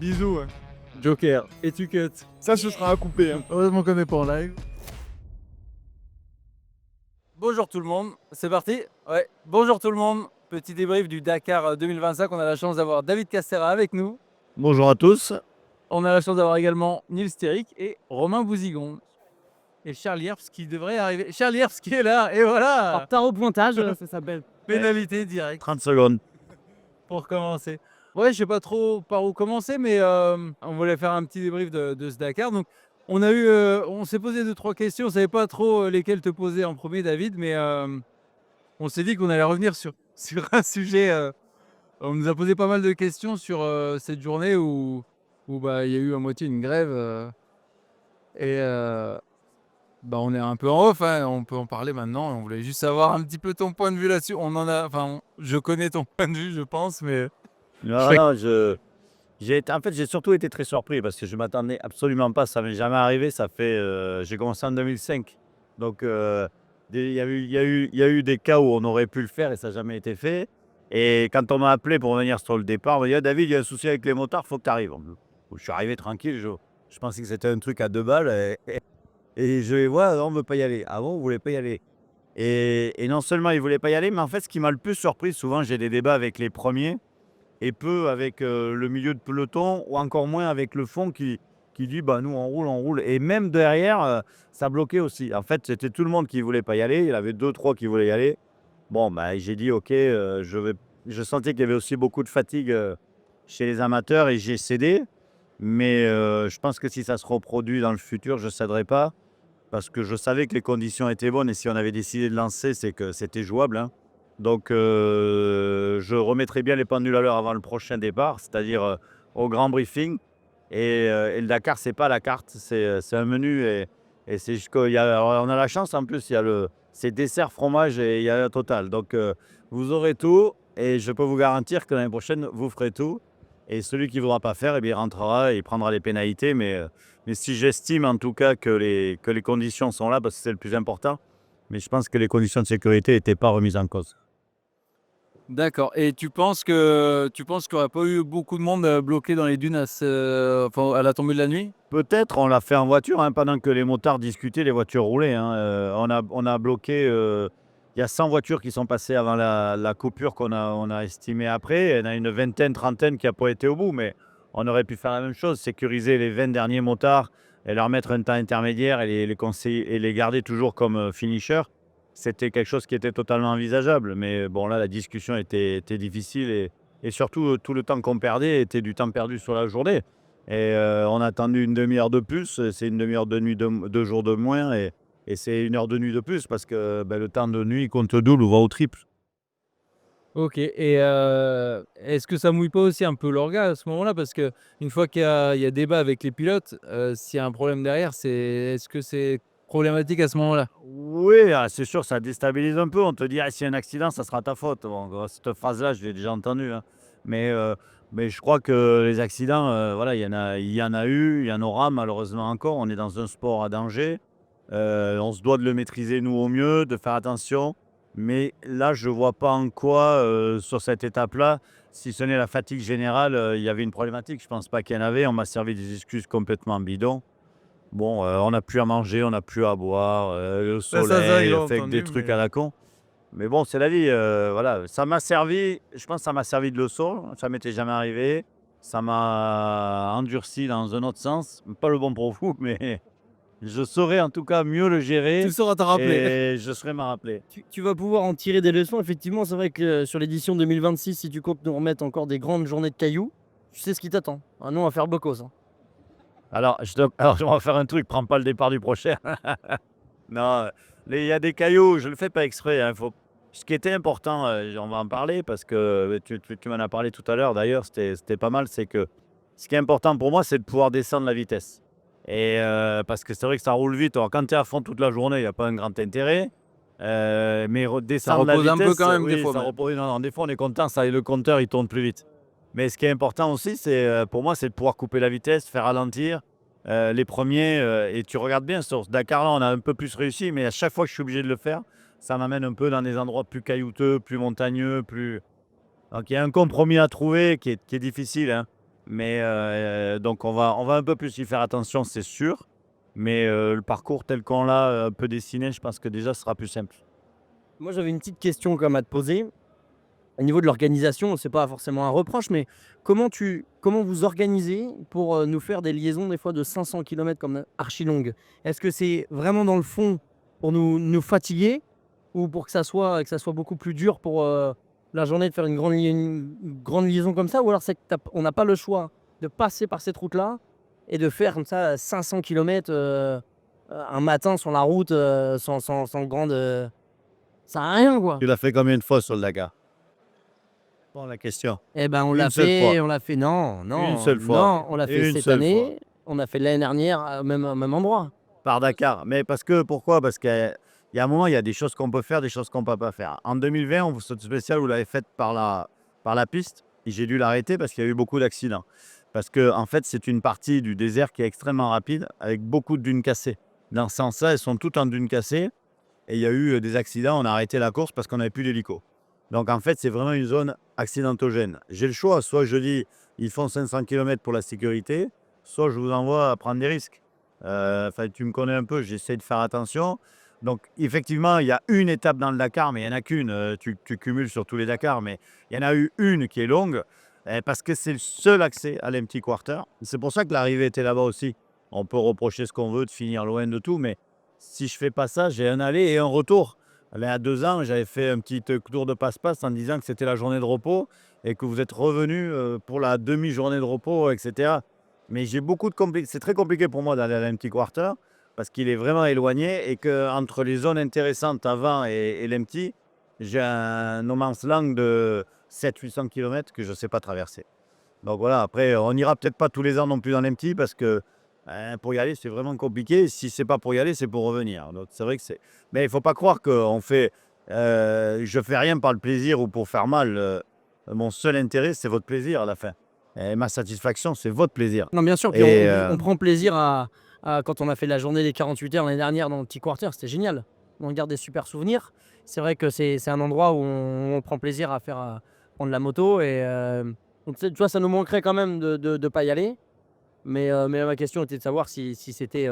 Bisous. Ouais. Joker. Et tu cut. Ça, ce sera à couper. Hein. Heureusement qu'on n'est pas en live. Bonjour tout le monde, c'est parti. Ouais. Bonjour tout le monde, petit débrief du Dakar 2025. On a la chance d'avoir David Castera avec nous. Bonjour à tous. On a la chance d'avoir également Nils Terrick et Romain Bouzigon. Et Charles Yerps qui devrait arriver. Charles Yerps qui est là, et voilà. Retard au pointage, ça s'appelle. Pénalité directe 30 secondes. pour commencer. Ouais, je sais pas trop par où commencer, mais on voulait faire un petit débrief de ce Dakar. Donc, on s'est posé 2-3 questions. On savait pas trop lesquelles te poser en premier, David, mais on s'est dit qu'on allait revenir sur un sujet. On nous a posé pas mal de questions sur cette journée où bah, il y a eu à moitié une grève. Et bah, on est un peu en off, hein, on peut en parler maintenant. On voulait juste savoir un petit peu ton point de vue là-dessus. Je connais ton point de vue, je pense, mais Non, j'ai surtout été très surpris parce que je m'attendais absolument pas. Ça m'est jamais arrivé. Ça fait, j'ai commencé en 2005. Donc, il y a eu des cas où on aurait pu le faire et ça n'a jamais été fait. Et quand on m'a appelé pour venir sur le départ, on m'a dit ah, David, il y a un souci avec les motards, faut que tu arrives. Je suis arrivé tranquille. Je pensais que c'était un truc à 2 balles. Et je vais voir, non, on ne veut pas y aller. Ah bon, vous ne voulez pas y aller? Et non seulement ils ne voulaient pas y aller, mais en fait, ce qui m'a le plus surpris, souvent j'ai des débats avec les premiers et peu avec le milieu de peloton ou encore moins avec le fond qui dit bah, nous on roule. Et même derrière, ça bloquait aussi. En fait, c'était tout le monde qui ne voulait pas y aller. Il y en avait 2-3 qui voulaient y aller. Bon, bah, j'ai dit ok, je sentais qu'il y avait aussi beaucoup de fatigue chez les amateurs et j'ai cédé. Mais je pense que si ça se reproduit dans le futur, je ne céderai pas. Parce que je savais que les conditions étaient bonnes et si on avait décidé de lancer, c'est que c'était jouable. Hein. Donc, je remettrai bien les pendules à l'heure avant le prochain départ, c'est-à-dire au grand briefing. Et le Dakar, c'est pas la carte, c'est un menu. Et c'est on a la chance en plus, c'est dessert, fromage et il y a la totale. Donc, vous aurez tout et je peux vous garantir que l'année prochaine, vous ferez tout. Et celui qui ne voudra pas faire, eh bien, il rentrera et il prendra les pénalités. Mais si j'estime en tout cas que les conditions sont là, parce que c'est le plus important, mais je pense que les conditions de sécurité n'étaient pas remises en cause. d'accord. Et tu penses qu'il n'y aurait pas eu beaucoup de monde bloqué dans les dunes à la tombée de la nuit? Peut-être, on l'a fait en voiture, hein, pendant que les motards discutaient, les voitures roulaient. Hein. On a bloqué, il y a 100 voitures qui sont passées avant la coupure qu'on a estimée après. Il y en a une vingtaine, trentaine qui n'a pas été au bout, mais on aurait pu faire la même chose, sécuriser les 20 derniers motards et leur mettre un temps intermédiaire et les garder toujours comme finishers. C'était quelque chose qui était totalement envisageable. Mais bon, là, la discussion était difficile et surtout, tout le temps qu'on perdait était du temps perdu sur la journée. Et on a attendu une demi-heure de plus, c'est une demi-heure de nuit, 2 jours de moins, et c'est 1 heure de nuit de plus parce que le temps de nuit compte double ou va au triple. Ok. Et est-ce que ça mouille pas aussi un peu l'orga à ce moment-là? Parce que une fois qu'il y a débat avec les pilotes, s'il y a un problème derrière, est-ce que c'est problématique à ce moment-là? Oui, c'est sûr, ça déstabilise un peu. On te dit, ah, s'il y a un accident, ça sera ta faute. Bon, cette phrase-là, je l'ai déjà entendue. Hein. Mais je crois que les accidents, voilà, il y en a eu, il y en aura malheureusement encore. On est dans un sport à danger. On se doit de le maîtriser, nous, au mieux, de faire attention. Mais là, je ne vois pas en quoi, sur cette étape-là, si ce n'est la fatigue générale, il y avait une problématique. Je ne pense pas qu'il y en avait. On m'a servi des excuses complètement bidons. Bon, on n'a plus à manger, on n'a plus à boire, le Ça, soleil, il a fait des entendu, trucs mais à la con. Mais bon, c'est la vie, voilà. Ça m'a servi, je pense que ça m'a servi de leçon, ça m'était jamais arrivé. Ça m'a endurci dans un autre sens, pas le bon pour vous, mais je saurais en tout cas mieux le gérer tu sauras t'en rappeler. et je saurais m'en rappeler. Tu vas pouvoir en tirer des leçons. Effectivement, c'est vrai que sur l'édition 2026, si tu comptes nous remettre encore des grandes journées de cailloux, tu sais ce qui t'attend. Un nom à faire bocos. Hein. Alors, je vais faire un truc, prends pas le départ du prochain. Non, il y a des cailloux, je ne le fais pas exprès. Hein, ce qui était important, on va en parler parce que tu m'en as parlé tout à l'heure d'ailleurs, c'était pas mal, c'est que ce qui est important pour moi, c'est de pouvoir descendre la vitesse. Et parce que c'est vrai que ça roule vite. Alors, quand tu es à fond toute la journée, il n'y a pas un grand intérêt. Mais descendre la repose un peu vitesse, quand même, des oui, fois, ça même. repose. Non, des fois, on est content, le compteur, il tourne plus vite. Mais ce qui est important aussi, pour moi, c'est de pouvoir couper la vitesse, faire ralentir les premiers. Et tu regardes bien, sur ce Dakar, là, on a un peu plus réussi, mais à chaque fois que je suis obligé de le faire, ça m'amène un peu dans des endroits plus caillouteux, plus montagneux, plus. Donc, il y a un compromis à trouver qui est difficile. Hein. Mais donc on va un peu plus y faire attention, c'est sûr. Mais le parcours tel qu'on l'a un peu dessiné, je pense que déjà ce sera plus simple. Moi, j'avais une petite question comme à te poser. Au niveau de l'organisation, c'est pas forcément un reproche, mais comment vous organisez pour nous faire des liaisons des fois de 500 kilomètres comme archi longues? Est-ce que c'est vraiment dans le fond pour nous fatiguer ou pour que ça soit beaucoup plus dur pour la journée de faire une grande liaison comme ça? Ou alors c'est que on n'a pas le choix de passer par cette route-là et de faire comme ça 500 kilomètres un matin sur la route sans grande. Ça n'a rien quoi. Tu l'as fait combien de fois sur le Dakar? Bon, la question. Eh ben, Une seule fois. non, Une non, seule fois. non, on l'a fait Une cette seule fois. année, on a fait l'année dernière au même endroit. Par Dakar. Mais pourquoi? Parce qu'il y a un moment, il y a des choses qu'on peut faire, des choses qu'on ne peut pas faire. En 2020, cette spéciale, vous l'avez faite par la piste. Et j'ai dû l'arrêter parce qu'il y a eu beaucoup d'accidents. Parce que, en fait, c'est une partie du désert qui est extrêmement rapide, avec beaucoup de dunes cassées. Dans ce sens-là, elles sont toutes en dunes cassées. Et il y a eu des accidents. On a arrêté la course parce qu'on n'avait plus d'hélico. Donc, en fait, c'est vraiment une zone accidentogène. J'ai le choix. Soit je dis, ils font 500 km pour la sécurité, soit je vous envoie à prendre des risques. Tu me connais un peu, j'essaie de faire attention. Donc, effectivement, il y a une étape dans le Dakar, mais il n'y en a qu'une. Tu cumules sur tous les Dakars, mais il y en a eu une qui est longue parce que c'est le seul accès à l'Empty Quarter. C'est pour ça que l'arrivée était là-bas aussi. On peut reprocher ce qu'on veut de finir loin de tout, mais si je fais pas ça, j'ai un aller et un retour. Il y a 2 ans, j'avais fait un petit tour de passe-passe en disant que c'était la journée de repos et que vous êtes revenu pour la demi-journée de repos, etc. Mais j'ai beaucoup de c'est très compliqué pour moi d'aller à l'Empty Quarter parce qu'il est vraiment éloigné et qu'entre les zones intéressantes avant et l'Empty, j'ai un no man's land de 700-800 km que je ne sais pas traverser. Donc voilà, après, on n'ira peut-être pas tous les ans non plus dans l'Empty parce que pour y aller, c'est vraiment compliqué. Si c'est pas pour y aller, c'est pour revenir. Donc c'est vrai que c'est. Mais il faut pas croire qu'on fait. Je fais rien par le plaisir ou pour faire mal. Mon seul intérêt, c'est votre plaisir à la fin. Et ma satisfaction, c'est votre plaisir. Non, bien sûr, puis Et on prend plaisir quand on a fait la journée des 48 heures l'année dernière dans le petit quarter, c'était génial. On garde des super souvenirs. C'est vrai que c'est un endroit où on prend plaisir à prendre la moto et donc tu vois, ça nous manquerait quand même de pas y aller. Mais ma question était de savoir si c'était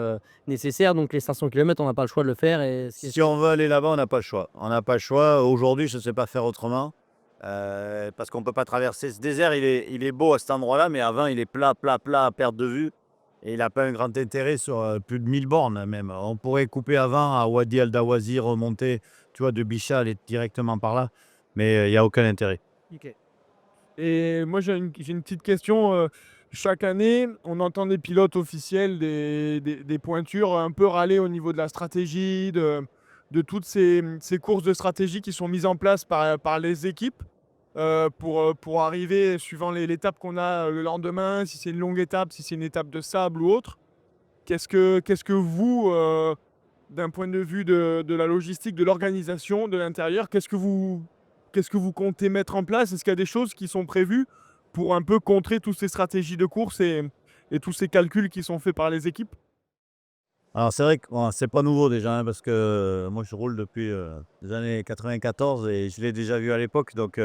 nécessaire. Donc les 500 kilomètres, on n'a pas le choix de le faire. Et si on veut aller là-bas, on n'a pas le choix. On n'a pas le choix. Aujourd'hui, je ne sais pas faire autrement. Parce qu'on ne peut pas traverser. Ce désert, il est beau à cet endroit-là, mais avant, il est plat, plat, plat à perte de vue. Et il n'a pas un grand intérêt sur plus de 1000 bornes même. On pourrait couper avant à Wadi Al Dawazi, remonter, tu vois, de Bichat, aller directement par là. Mais il n'y a aucun intérêt. OK. Et moi, j'ai une petite question. Chaque année, on entend des pilotes officiels, des pointures un peu râler au niveau de la stratégie, de toutes ces courses de stratégie qui sont mises en place par les équipes pour arriver, suivant l'étape qu'on a le lendemain, si c'est une longue étape, si c'est une étape de sable ou autre. Qu'est-ce que vous, d'un point de vue de la logistique, de l'organisation, de l'intérieur, qu'est-ce que vous comptez mettre en place? Est-ce qu'il y a des choses qui sont prévues pour un peu contrer toutes ces stratégies de course et tous ces calculs qui sont faits par les équipes? Alors c'est vrai que bon, c'est pas nouveau déjà, hein, parce que moi je roule depuis les années 94 et je l'ai déjà vu à l'époque. Donc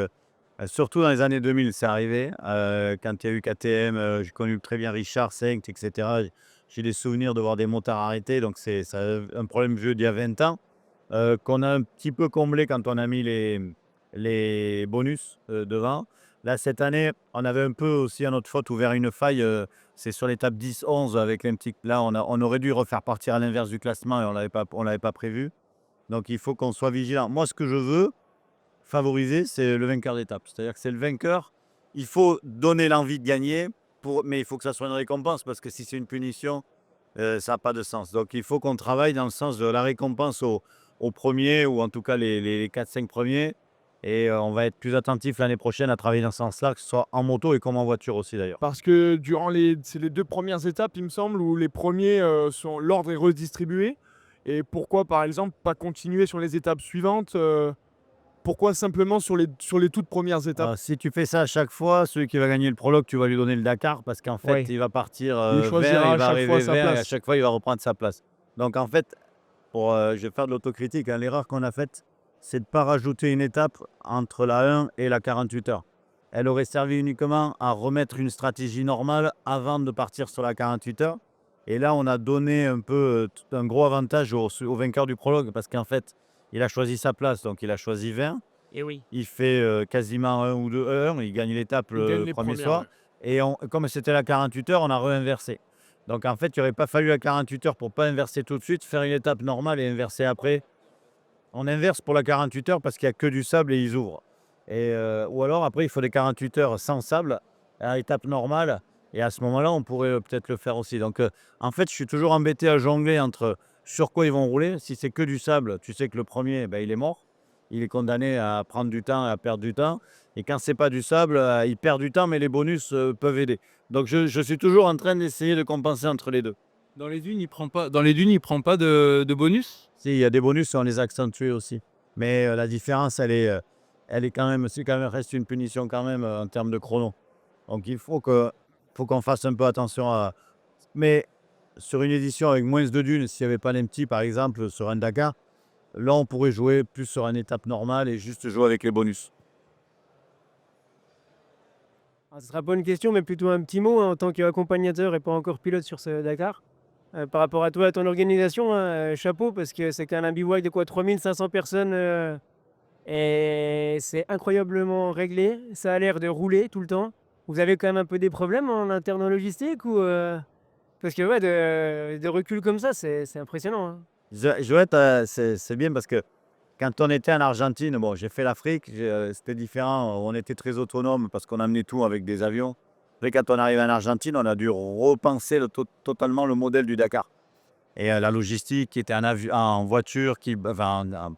surtout dans les années 2000, c'est arrivé. Quand il y a eu KTM, j'ai connu très bien Richard, Senkt, etc. J'ai des souvenirs de voir des motards arrêtés. Donc c'est un problème vieux d'il y a 20 ans qu'on a un petit peu comblé quand on a mis les bonus devant. Là, cette année, on avait un peu aussi à notre faute ouvert une faille. C'est sur l'étape 10-11 avec l'MT. Là, on aurait dû refaire partir à l'inverse du classement et on l'avait pas prévu. Donc, il faut qu'on soit vigilant. Moi, ce que je veux favoriser, c'est le vainqueur d'étape. C'est-à-dire que c'est le vainqueur. Il faut donner l'envie de gagner, mais il faut que ça soit une récompense parce que si c'est une punition, ça n'a pas de sens. Donc, il faut qu'on travaille dans le sens de la récompense aux premiers ou en tout cas les 4-5 premiers. Et on va être plus attentif l'année prochaine à travailler dans ce sens-là, que ce soit en moto et comme en voiture aussi d'ailleurs. Parce que c'est les 2 premières étapes, il me semble, où les premiers l'ordre est redistribué. Et pourquoi, par exemple, pas continuer sur les étapes suivantes? Pourquoi simplement sur les toutes premières étapes? Si tu fais ça à chaque fois, celui qui va gagner le prologue, tu vas lui donner le Dakar parce qu'en fait, Ouais. il va partir Il vert, choisira à il va chaque fois arriver sa vert et à place. chaque fois, il va reprendre sa place. Donc en fait, je vais faire de l'autocritique, hein, l'erreur qu'on a faite, c'est de ne pas rajouter une étape entre la 1 et la 48 heures. elle aurait servi uniquement à remettre une stratégie normale avant de partir sur la 48 heures. Et là, on a donné un peu un gros avantage au vainqueur du prologue parce qu'en fait, il a choisi sa place, donc il a choisi 20. Et oui. Il fait quasiment 1 ou 2 heures, il gagne l'étape Il gagne le les premier premières, soir. ouais. Et comme c'était la 48 heures, on a réinversé. Donc en fait, il n'aurait pas fallu la 48 heures pour pas inverser tout de suite, faire une étape normale et inverser après. On inverse pour la 48 heures parce qu'il n'y a que du sable et ils ouvrent. Ou alors après, il faut des 48 heures sans sable, à étape normale. Et à ce moment-là, on pourrait peut-être le faire aussi. Donc en fait, je suis toujours embêté à jongler entre sur quoi ils vont rouler. Si c'est que du sable, tu sais que le premier, ben, il est mort. Il est condamné à prendre du temps et à perdre du temps. Et quand c'est pas du sable, il perd du temps, mais les bonus peuvent aider. Donc je suis toujours en train d'essayer de compenser entre les deux. Dans les dunes, il prend pas de bonus? Si, il y a des bonus, on les accentue aussi. Mais la différence, elle est quand même, reste une punition quand même en termes de chrono. Donc il faut qu'on fasse un peu attention à. Mais sur une édition avec moins de dunes, s'il n'y avait pas l'empty par exemple sur un Dakar, là on pourrait jouer plus sur une étape normale et juste jouer avec les bonus. Ce ne sera pas une question, mais plutôt un petit mot en tant qu'accompagnateur et pas encore pilote sur ce Dakar. Par rapport à toi, à ton organisation, chapeau, parce que c'est quand même un bivouac de quoi 3500 personnes et c'est incroyablement réglé. Ça a l'air de rouler tout le temps. Vous avez quand même un peu des problèmes en interne en logistique ou parce que ouais, de recul comme ça, c'est impressionnant. Hein. Joëtte, c'est bien parce que quand on était en Argentine, bon, j'ai fait l'Afrique, c'était différent. On était très autonome parce qu'on amenait tout avec des avions. Après, quand on arrive en Argentine, on a dû repenser totalement le modèle du Dakar. Et la logistique qui était en voiture,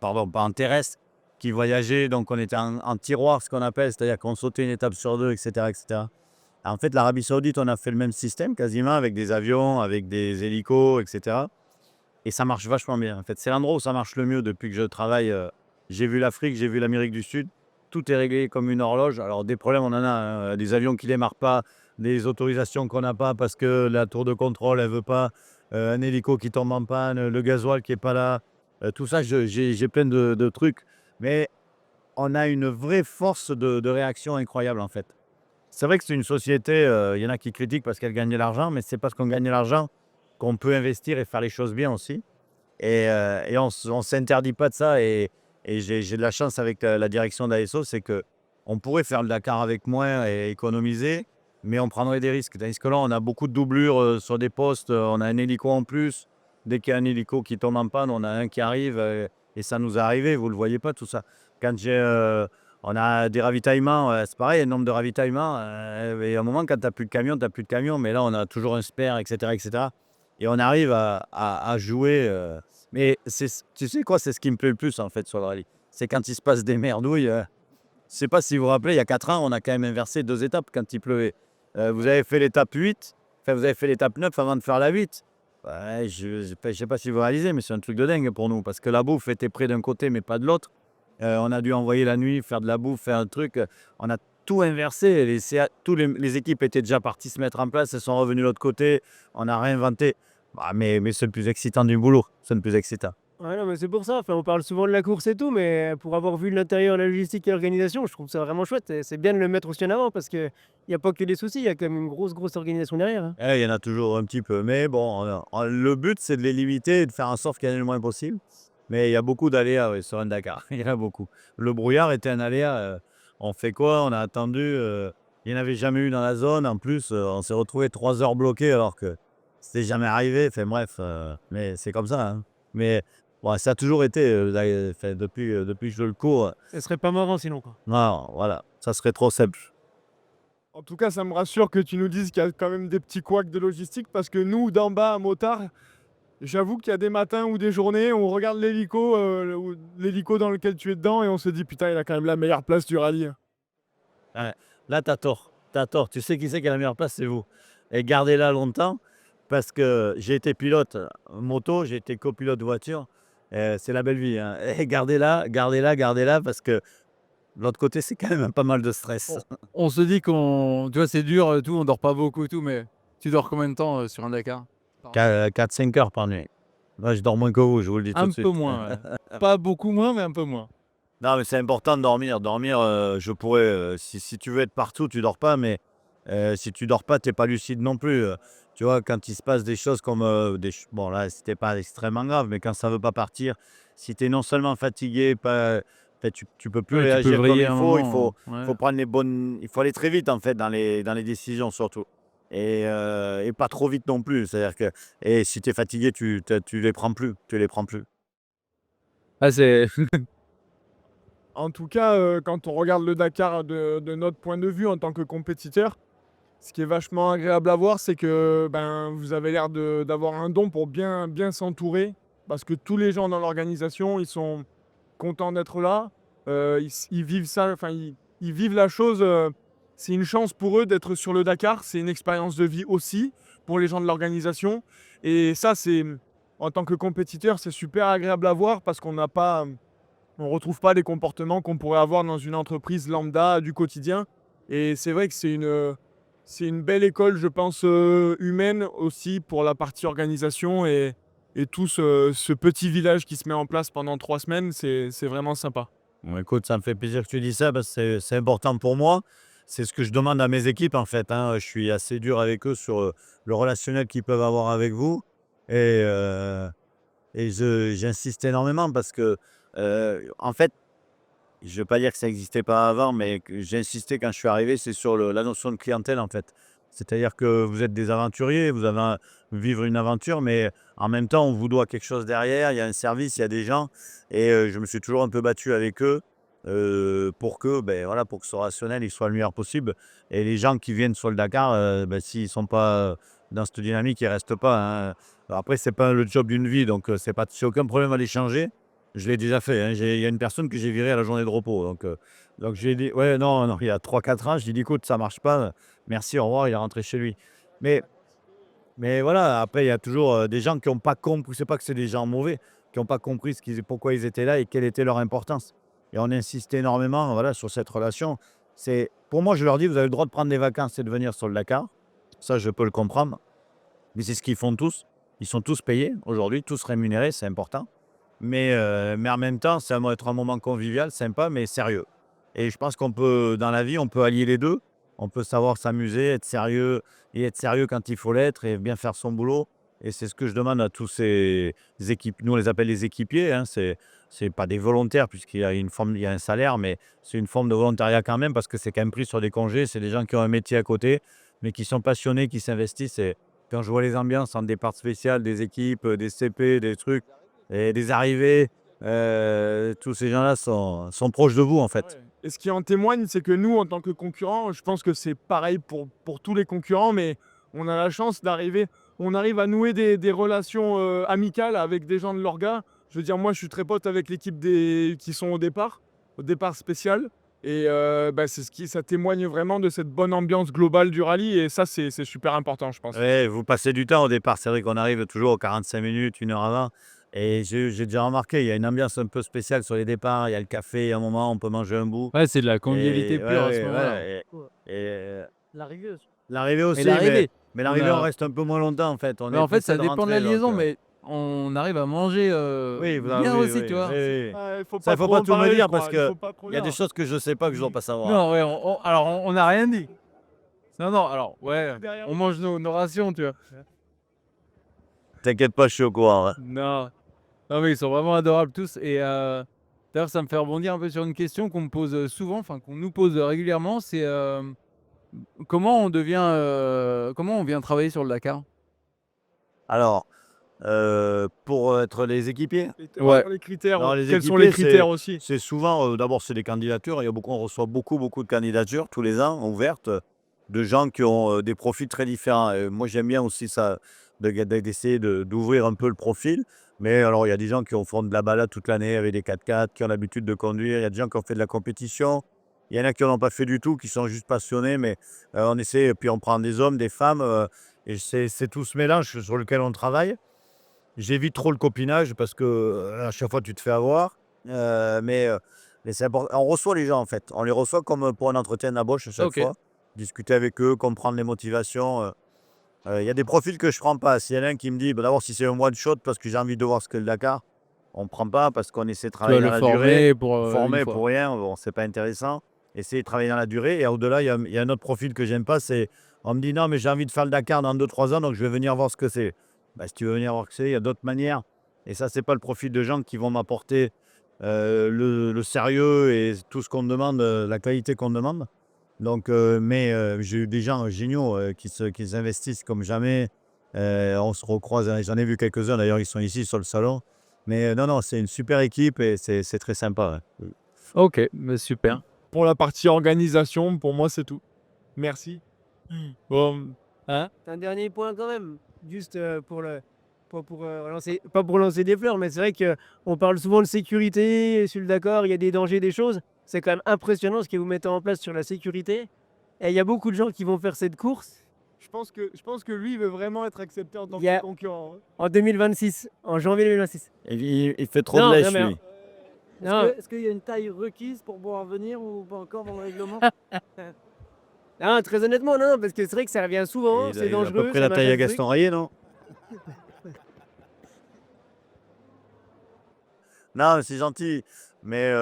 pardon, pas en terrestre, qui voyageait. Donc, on était en tiroir, ce qu'on appelle, c'est-à-dire qu'on sautait une étape sur deux, etc. etc. En fait, l'Arabie Saoudite, on a fait le même système quasiment avec des avions, avec des hélicos, etc. Et ça marche vachement bien. En fait, c'est l'endroit où ça marche le mieux depuis que je travaille. J'ai vu l'Afrique, j'ai vu l'Amérique du Sud. Tout est réglé comme une horloge. Alors, des problèmes, on en a. Hein. Des avions qui ne démarrent pas, des autorisations qu'on n'a pas parce que la tour de contrôle, elle ne veut pas. Un hélico qui tombe en panne, le gasoil qui n'est pas là. Tout ça, j'ai plein de trucs. Mais on a une vraie force de réaction incroyable, en fait. C'est vrai que c'est une société, il y en a qui critiquent parce qu'elle gagne de l'argent, mais c'est parce qu'on gagne de l'argent qu'on peut investir et faire les choses bien aussi. Et on ne s'interdit pas de ça. Et j'ai de la chance avec la direction d'ASO, c'est qu'on pourrait faire le Dakar avec moins et économiser, mais on prendrait des risques. Tandis que là, on a beaucoup de doublures sur des postes, on a un hélico en plus. Dès qu'il y a un hélico qui tombe en panne, on a un qui arrive, et ça nous est arrivé, vous ne le voyez pas tout ça. Quand on a des ravitaillements, c'est pareil, un nombre de ravitaillements, et à un moment, quand tu n'as plus de camion, tu n'as plus de camion, mais là, on a toujours un spare, etc. etc. Et on arrive à jouer. Mais tu sais quoi, c'est ce qui me plaît le plus en fait sur le rallye. C'est quand il se passe des merdouilles. Je ne sais pas si vous vous rappelez, il y a 4 ans, on a quand même inversé 2 étapes quand il pleuvait. Vous avez fait l'étape 8, enfin vous avez fait l'étape 9 avant de faire la 8. Ouais, je ne sais pas si vous réalisez, mais c'est un truc de dingue pour nous. Parce que la bouffe était près d'un côté, mais pas de l'autre. On a dû envoyer la nuit, faire de la bouffe, faire un truc. On a tout inversé. Les équipes étaient déjà parties se mettre en place. Elles sont revenues de l'autre côté. On a réinventé. Bah, mais c'est le plus excitant du boulot. C'est le plus excitant. Ouais, non, mais c'est pour ça. Enfin, on parle souvent de la course et tout, mais pour avoir vu l'intérieur, la logistique et l'organisation, je trouve ça vraiment chouette. Et c'est bien de le mettre aussi en avant parce qu'il n'y a pas que des soucis, il y a quand même une grosse organisation derrière. Hein. Il y en a toujours un petit peu. Mais bon, le but, c'est de les limiter et de faire en sorte qu'il y en ait le moins possible. Mais il y a beaucoup d'aléas sur un Dakar. Il y en a beaucoup. Le brouillard était un aléa. On fait quoi? On a attendu. Il n'y en avait jamais eu dans la zone. En plus, on s'est retrouvé 3 heures bloqués alors que c'était jamais arrivé. Enfin bref, mais c'est comme ça. Hein. Mais bon, ça a toujours été, depuis que je le cours. Ce serait pas marrant sinon, quoi. Non, voilà, ça serait trop simple. En tout cas, ça me rassure que tu nous dises qu'il y a quand même des petits couacs de logistique parce que nous, d'en bas à Motard, j'avoue qu'il y a des matins ou des journées, on regarde l'hélico dans lequel tu es dedans et on se dit putain, il a quand même la meilleure place du rallye. Ouais. Là, t'as tort. T'as tort. Tu sais qui c'est qui a la meilleure place, c'est vous. Et gardez-la longtemps parce que j'ai été pilote moto, j'ai été copilote voiture. C'est la belle vie. Hein. Et gardez-la parce que de l'autre côté, c'est quand même pas mal de stress. On se dit tu vois, c'est dur, tout, on dort pas beaucoup et tout, mais tu dors combien de temps sur un Dakar? 4-5 heures par nuit. Moi, je dors moins que vous, je vous le dis tout Un de suite. peu moins, ouais. Pas beaucoup moins, mais un peu moins. Non, mais c'est important de dormir. Dormir, je pourrais, si tu veux être partout, tu dors pas, mais si tu dors pas, tu es pas lucide non plus. Tu vois, quand il se passe des choses comme, bon là, c'était pas extrêmement grave, mais quand ça veut pas partir, si tu es non seulement fatigué, pas enfin, tu peux plus Ouais, tu peux réagir comme vriller il un faut. moment. Ouais. Faut prendre il faut aller très vite, en fait, dans les décisions surtout et pas trop vite non plus. C'est-à-dire que et si tu es fatigué, tu les prends plus, tu les prends plus. Ah, c'est En tout cas, quand on regarde le Dakar de notre point de vue en tant que compétiteur, ce qui est vachement agréable à voir, c'est que ben, vous avez l'air d'avoir un don pour bien, bien s'entourer. Parce que tous les gens dans l'organisation, ils sont contents d'être là. Ils vivent ça, enfin, ils vivent la chose. C'est une chance pour eux d'être sur le Dakar. C'est une expérience de vie aussi pour les gens de l'organisation. Et ça, en tant que compétiteur, c'est super agréable à voir parce qu'on n'a pas, on retrouve pas les comportements qu'on pourrait avoir dans une entreprise lambda du quotidien. Et c'est vrai que c'est une belle école, je pense, humaine aussi pour la partie organisation et tout ce petit village qui se met en place pendant 3 semaines, c'est vraiment sympa. Bon, écoute, ça me fait plaisir que tu dis ça parce que c'est important pour moi. C'est ce que je demande à mes équipes, en fait, hein. Je suis assez dur avec eux sur le relationnel qu'ils peuvent avoir avec vous. Et, j'insiste énormément parce que, en fait, je ne veux pas dire que ça n'existait pas avant, mais que j'ai insisté quand je suis arrivé, c'est sur la notion de clientèle, en fait. C'est-à-dire que vous êtes des aventuriers, vous avez vivre une aventure, mais en même temps, on vous doit quelque chose derrière. Il y a un service, il y a des gens. Et je me suis toujours un peu battu avec eux pour que, ben, voilà, pour que ce rationnel il soit le meilleur possible. Et les gens qui viennent sur le Dakar, ben, s'ils ne sont pas dans cette dynamique, ils ne restent pas, hein. Alors après, ce n'est pas le job d'une vie, donc c'est aucun problème à les changer. Je l'ai déjà fait, hein. Il y a une personne que j'ai virée à la journée de repos. Donc j'ai dit, ouais, non, non, il y a 3 4 ans, je lui ai dit, écoute, ça marche pas. Merci, au revoir, il est rentré chez lui. Mais, mais voilà, après, il y a toujours des gens qui n'ont pas compris, c'est pas que c'est des gens mauvais, qui n'ont pas compris pourquoi ils étaient là et quelle était leur importance. Et on insiste énormément voilà, sur cette relation. Pour moi, je leur dis, vous avez le droit de prendre des vacances et de venir sur le Dakar. Ça, je peux le comprendre. Mais c'est ce qu'ils font tous. Ils sont tous payés aujourd'hui, tous rémunérés, c'est important. Mais en même temps, ça va être un moment convivial, sympa, mais sérieux. Et je pense dans la vie, on peut allier les 2. On peut savoir s'amuser, être sérieux et être sérieux quand il faut l'être et bien faire son boulot. Et c'est ce que je demande à tous ces équipes. Nous, on les appelle les équipiers, hein. C'est pas des volontaires puisqu'il y a une forme, il y a un salaire, mais c'est une forme de volontariat quand même parce que c'est quand même pris sur des congés. C'est des gens qui ont un métier à côté, mais qui sont passionnés, qui s'investissent. Et quand je vois les ambiances en départ spécial, des équipes, des CP, des trucs, et des arrivées, tous ces gens-là sont proches de vous, en fait. Et ce qui en témoigne, c'est que nous, en tant que concurrents, je pense que c'est pareil pour tous les concurrents, mais on a la chance on arrive à nouer des relations amicales avec des gens de l'orga. Je veux dire, moi, je suis très pote avec l'équipe qui sont au départ spécial. Et bah, ça témoigne vraiment de cette bonne ambiance globale du rallye. Et ça, c'est super important, je pense. Ouais, vous passez du temps au départ. C'est vrai qu'on arrive toujours aux 45 minutes, 1 heure avant. Et j'ai déjà remarqué, il y a une ambiance un peu spéciale sur les départs. Il y a le café, à un moment, on peut manger un bout. Ouais, c'est de la convivialité Et pure à ce ouais, moment-là. ouais, et L'arrivée aussi. l'arrivée Mais aussi, l'arrivée, mais On l'arrivée, on a reste un peu moins longtemps, en fait. On mais est en fait, ça pressé de dépend de la rentrer, liaison, donc mais on arrive à manger, oui, bien oui, aussi, oui, tu vois? oui, oui. Ouais, faut Ça, pas il faut trop pas en tout me parler, je dire parce crois. Il que faut pas trop il y a des dire. choses que je sais pas que je dois pas savoir. Non, ouais, alors on n'a rien dit. Non, non, alors ouais, Derrière on mange nos rations, tu vois? T'inquiète pas, je suis au courant, hein. Non, non, mais ils sont vraiment adorables tous et d'ailleurs, ça me fait rebondir un peu sur une question qu'on me pose, souvent, enfin qu'on nous pose, régulièrement, c'est, comment on vient travailler sur le Dakar? Alors, pour être les équipiers? Ouais. Les critères, Non, les quels sont les équipiers, critères aussi? c'est souvent, d'abord, c'est des candidatures. On reçoit beaucoup, beaucoup de candidatures tous les ans, ouvertes, de gens qui ont des profils très différents. Et moi, j'aime bien aussi ça, d'essayer d'ouvrir un peu le profil. Mais alors, il y a des gens font de la balade toute l'année avec des 4x4, qui ont l'habitude de conduire. Il y a des gens qui ont fait de la compétition. Il y en a qui n'en ont pas fait du tout, qui sont juste passionnés. Mais on essaie, puis on prend des hommes, des femmes, et c'est tout ce mélange sur lequel on travaille. J'évite trop le copinage parce que, à chaque fois tu te fais avoir, mais c'est important. On reçoit les gens en fait. On les reçoit comme, pour un entretien d'embauche à chaque OK. fois. Discuter avec eux, comprendre les motivations, il y a des profils que je prends pas. S'il y en a un qui me dit: «Bah, d'abord si c'est un one shot parce que j'ai envie de voir ce qu'est le Dakar», on prend pas parce qu'on essaie de Tu vas travailler dans le la durée. former pour Former une fois. pour rien, bon, c'est pas intéressant. Essayer de travailler dans la durée. Et au-delà, il y a un autre profil que j'aime pas, c'est on me dit non, mais j'ai envie de faire le Dakar dans 2-3 ans, donc je vais venir voir ce que c'est. Bah, si tu veux venir voir ce que c'est, il y a d'autres manières. Et ça, c'est pas le profil de gens qui vont m'apporter le sérieux et tout ce qu'on me demande, la qualité qu'on me demande. Donc, j'ai eu des gens géniaux qui s'investissent comme jamais. On se recroise, hein, j'en ai vu quelques-uns d'ailleurs, ils sont ici sur le salon. Mais non, non, c'est une super équipe et c'est très sympa. Ouais. Ok, mais super. Pour la partie organisation, pour moi, c'est tout. Merci. Bon, Hein? T'as un dernier point quand même, juste pas pour lancer des fleurs, mais c'est vrai qu'on parle souvent de sécurité sur le Dakar, il y a des dangers, des choses. C'est quand même impressionnant ce que vous mettez en place sur la sécurité. Et il y a beaucoup de gens qui vont faire cette course je pense que lui, il veut vraiment être accepté en tant Il y a- que concurrent. Hein. en 2026, en janvier 2026. Et il fait trop Non, de lèche, non, mais- lui. Non. Est-ce qu'il y a une taille requise pour pouvoir venir ou pas encore dans le règlement? Non, très honnêtement, non, parce que c'est vrai que ça revient souvent, c'est Il a à dangereux. peu près ça la taille à machin, ce truc. Gaston Rayet, non? Non, c'est gentil. Mais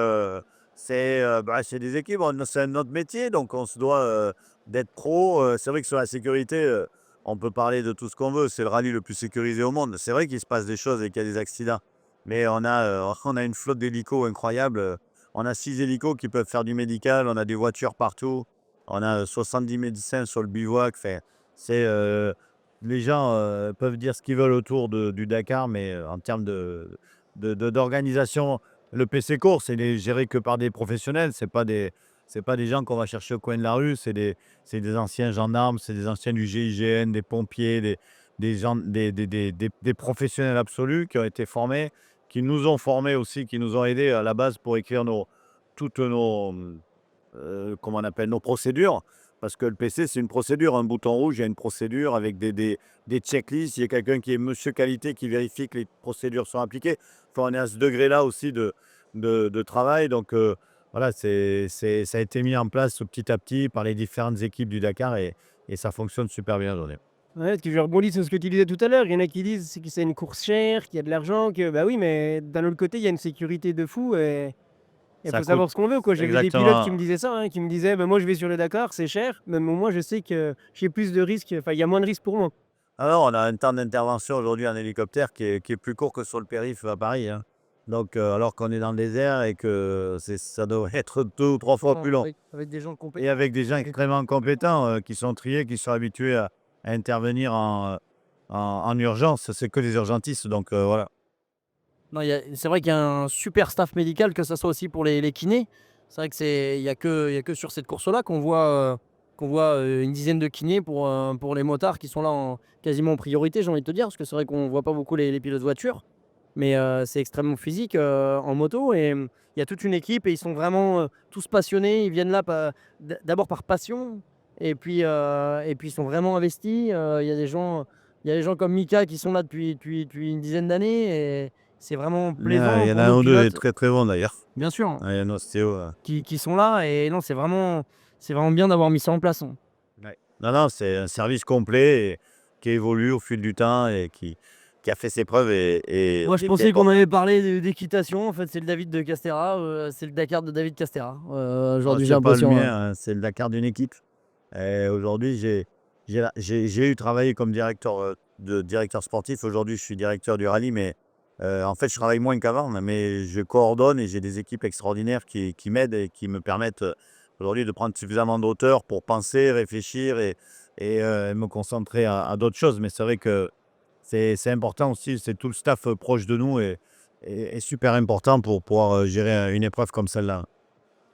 c'est des équipes, c'est notre métier, donc on se doit d'être pro. C'est vrai que sur la sécurité, on peut parler de tout ce qu'on veut. C'est le rallye le plus sécurisé au monde. C'est vrai qu'il se passe des choses et qu'il y a des accidents. Mais on a une flotte d'hélicos incroyable. On a 6 hélicos qui peuvent faire du médical. On a des voitures partout. On a 70 médecins sur le bivouac. Enfin, les gens peuvent dire ce qu'ils veulent autour du Dakar, mais en termes d'organisation, le PC course, il est géré que par des professionnels. C'est pas des gens qu'on va chercher au coin de la rue. C'est des anciens gendarmes, c'est des anciens du GIGN, des pompiers, des professionnels absolus qui ont été formés, qui nous ont formés aussi, qui nous ont aidés à la base pour écrire toutes nos, comment on appelle, nos procédures. Parce que le PC, c'est une procédure. Un bouton rouge, il y a une procédure avec des checklists. Il y a quelqu'un qui est monsieur qualité qui vérifie que les procédures sont appliquées. Enfin, on est à ce degré-là aussi de travail. Donc, voilà, ça a été mis en place petit à petit par les différentes équipes du Dakar et ça fonctionne super bien aujourd'hui. Ouais, parce que je rebondis sur ce que tu disais tout à l'heure. Il y en a qui disent que c'est une course chère, qu'il y a de l'argent, que bah oui, mais d'un autre côté, il y a une sécurité de fou et il Ça faut savoir coûte. ce qu'on veut, quoi. J'ai vu des Exactement. pilotes qui me disaient ça, hein, qui me disaient bah, moi je vais sur le Dakar, c'est cher, mais moi je sais que j'ai plus de risques, enfin il y a moins de risques pour moi. Alors, on a un temps d'intervention aujourd'hui en hélicoptère qui est plus court que sur le périph' à Paris. Hein. Donc, alors qu'on est dans le désert et que ça doit être 2 ou 3 fois plus long. Avec des gens Et compétents. avec des gens extrêmement compétents qui sont triés, qui sont habitués à intervenir en urgence. C'est que des urgentistes. Donc, voilà. Non, c'est vrai qu'il y a un super staff médical, que ce soit aussi pour les kinés. C'est vrai qu'il n'y a que sur cette course-là qu'on voit une dizaine de kinés pour les motards qui sont là quasiment en priorité, j'ai envie de te dire, parce que c'est vrai qu'on ne voit pas beaucoup les pilotes de voiture. Mais c'est extrêmement physique en moto et il y a toute une équipe et ils sont vraiment tous passionnés. Ils viennent là d'abord par passion et puis ils sont vraiment investis. Il y a des gens comme Mika qui sont là depuis une dizaine d'années et c'est vraiment plaisant Il y en pour a nos un ou deux pilotes, très très bons d'ailleurs. bien sûr, Il y a un ostéo. qui sont là et non, c'est vraiment bien d'avoir mis ça en place. Hein. Non, non, c'est un service complet qui évolue au fil du temps et qui a fait ses preuves. Moi, je pensais qu'on avait parlé d'équitation. En fait, c'est le David de Castera. C'est le Dakar de David Castera. Aujourd'hui, j'ai C'est pas le l'impression. mien, hein, c'est le Dakar d'une équipe. Et aujourd'hui, j'ai eu travaillé comme directeur sportif. Aujourd'hui, je suis directeur du rallye, mais en fait, je travaille moins qu'avant. Mais je coordonne et j'ai des équipes extraordinaires qui m'aident et qui me permettent aujourd'hui de prendre suffisamment de hauteur pour penser, réfléchir et me concentrer à d'autres choses. Mais c'est vrai que c'est important aussi. C'est tout le staff proche de nous et super important pour pouvoir gérer une épreuve comme celle-là.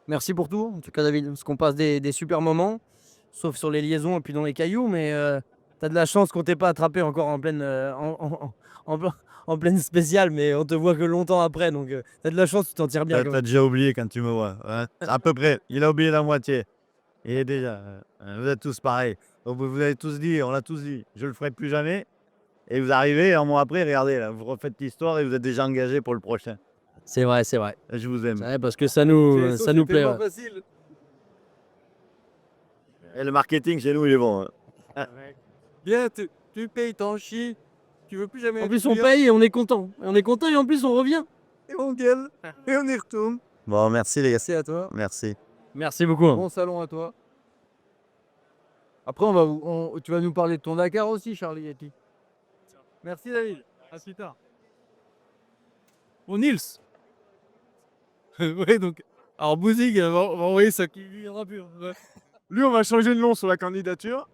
Merci pour tout, en tout cas, David, parce qu'on passe des super moments, sauf sur les liaisons et puis dans les cailloux, mais tu as de la chance qu'on t'ait pas attrapé encore en pleine, en pleine spéciale, mais on te voit que longtemps après, donc tu as de la chance, tu t'en tires bien. T'as quand même. déjà oublié quand tu me vois. Hein. À peu près. Il a oublié la moitié. Et déjà, vous êtes tous pareils. Donc, vous avez tous dit, on l'a tous dit, je le ferai plus jamais. Et vous arrivez, un mois après, regardez, là, vous refaites l'histoire et vous êtes déjà engagé pour le prochain. C'est vrai, c'est vrai. Je vous aime. C'est vrai, parce que ça nous plaît. Ouais. facile. Et le marketing chez nous, il est bon. Hein. Bien, tu payes ton chi. Tu veux plus jamais. En être plus, on client. paye et on est content. Et on est content et en plus, on revient. Et on gueule. Et on y retourne. Bon, merci les gars. Merci à toi. Merci. Merci beaucoup. Bon salon à toi. Après, tu vas nous parler de ton Dakar aussi, Charlie Yeti. Merci David. À plus tard. Bon, Nils. Ouais, donc. Alors, Bouzig va envoyer ça qui lui viendra plus. Ouais. Lui, on va changer de nom sur la candidature.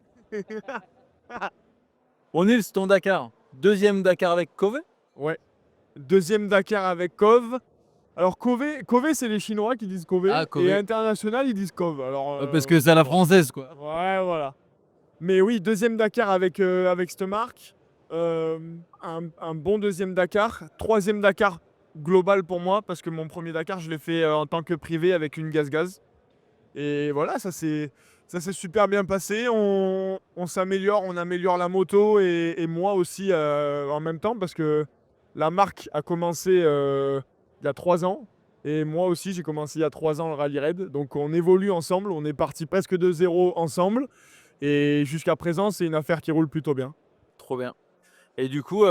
Bon, Nils, ton Dakar. Deuxième Dakar avec Cove. Ouais. Deuxième Dakar avec Cove. Alors Cove, c'est les Chinois qui disent Cove. Ah, Cove. Et international, ils disent Cove. Alors, Parce que c'est à la française, quoi. Ouais, voilà. Mais oui, deuxième Dakar avec cette marque. Un bon deuxième Dakar. Troisième Dakar global pour moi, parce que mon premier Dakar, je l'ai fait en tant que privé avec une gaz-gaz. Et voilà, ça s'est super bien passé. On s'améliore, on améliore la moto et moi aussi en même temps, parce que la marque a commencé il y a 3 ans. Et moi aussi, j'ai commencé il y a 3 ans le Rally Raid. Donc on évolue ensemble, on est parti presque de zéro ensemble. Et jusqu'à présent, c'est une affaire qui roule plutôt bien. Trop bien. Et du coup,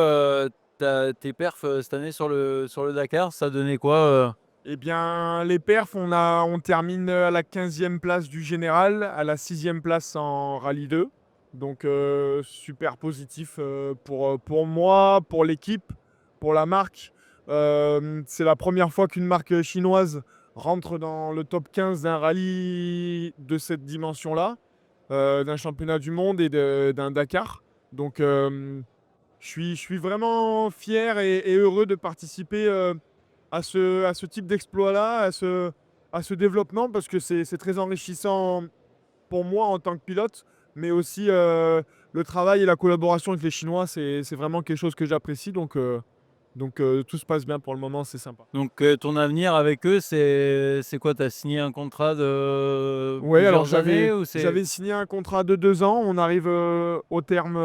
tes perfs cette année sur le Dakar, ça donnait quoi Eh bien, les perfs, on termine à la 15e place du général, à la 6e place en Rallye 2. Donc, super positif pour moi, pour l'équipe, pour la marque. C'est la première fois qu'une marque chinoise rentre dans le top 15 d'un rallye de cette dimension-là, d'un championnat du monde et d'un Dakar. Donc, je suis vraiment fier et heureux de participer à ce type d'exploit-là, à ce développement, parce que c'est très enrichissant pour moi en tant que pilote, mais aussi le travail et la collaboration avec les Chinois, c'est vraiment quelque chose que j'apprécie. Donc, tout se passe bien pour le moment, c'est sympa. Donc, ton avenir avec eux, c'est quoi? Tu as signé un contrat de Ouais, alors plusieurs années ou c'est... j'avais signé un contrat de 2 ans. On arrive au terme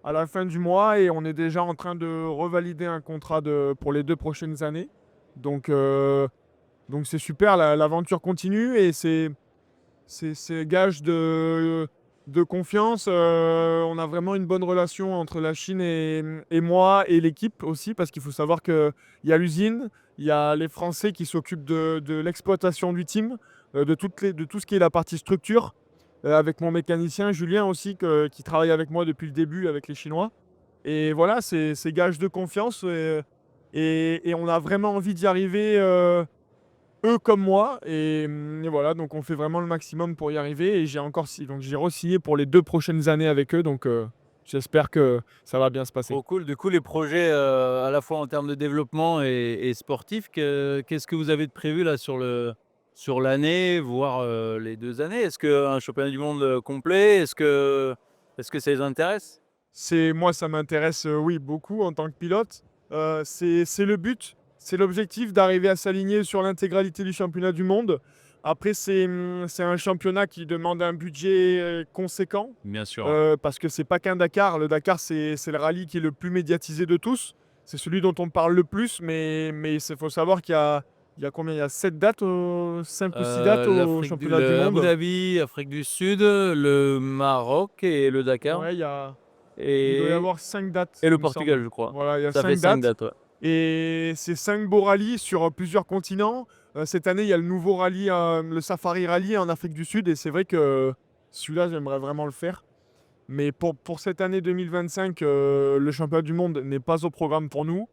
à la fin du mois, et on est déjà en train de revalider un contrat pour les 2 prochaines années. Donc c'est super, l'aventure continue et c'est gage de confiance. On a vraiment une bonne relation entre la Chine et moi et l'équipe aussi, parce qu'il faut savoir qu'il y a l'usine, il y a les Français qui s'occupent de l'exploitation du team, de tout ce qui est la partie structure, avec mon mécanicien Julien aussi, qui travaille avec moi depuis le début avec les Chinois. Et voilà, c'est gage de confiance et on a vraiment envie d'y arriver, eux comme moi. Et voilà, donc on fait vraiment le maximum pour y arriver. Et j'ai re-signé pour les 2 prochaines années avec eux. Donc j'espère que ça va bien se passer. Trop cool. Du coup, les projets, à la fois en termes de développement et sportifs, qu'est-ce que vous avez de prévu là sur l'année, voire les 2 années? Est-ce qu'un championnat du monde complet, est-ce que ça les intéresse? Moi, ça m'intéresse, oui, beaucoup en tant que pilote. C'est le but, c'est l'objectif d'arriver à s'aligner sur l'intégralité du championnat du monde. Après, c'est un championnat qui demande un budget conséquent, Bien sûr. parce que c'est pas qu'un Dakar. Le Dakar, c'est le rallye qui est le plus médiatisé de tous. C'est celui dont on parle le plus, mais il faut savoir qu'il y a combien? Il y a 7 dates, 5 ou 6 dates au championnat du Abu monde. Dhabi, Afrique du Sud, le Maroc et le Dakar. Ouais, il doit y Et, avoir 5 dates. et il le me Portugal, semble. je crois. Voilà, il y a Ça fait 5 5 dates. dates, ouais. Et c'est 5 beaux rallyes sur plusieurs continents. Cette année, il y a le nouveau rallye, le Safari Rally en Afrique du Sud. Et c'est vrai que celui-là, j'aimerais vraiment le faire. Mais pour cette année 2025, le championnat du monde n'est pas au programme pour nous.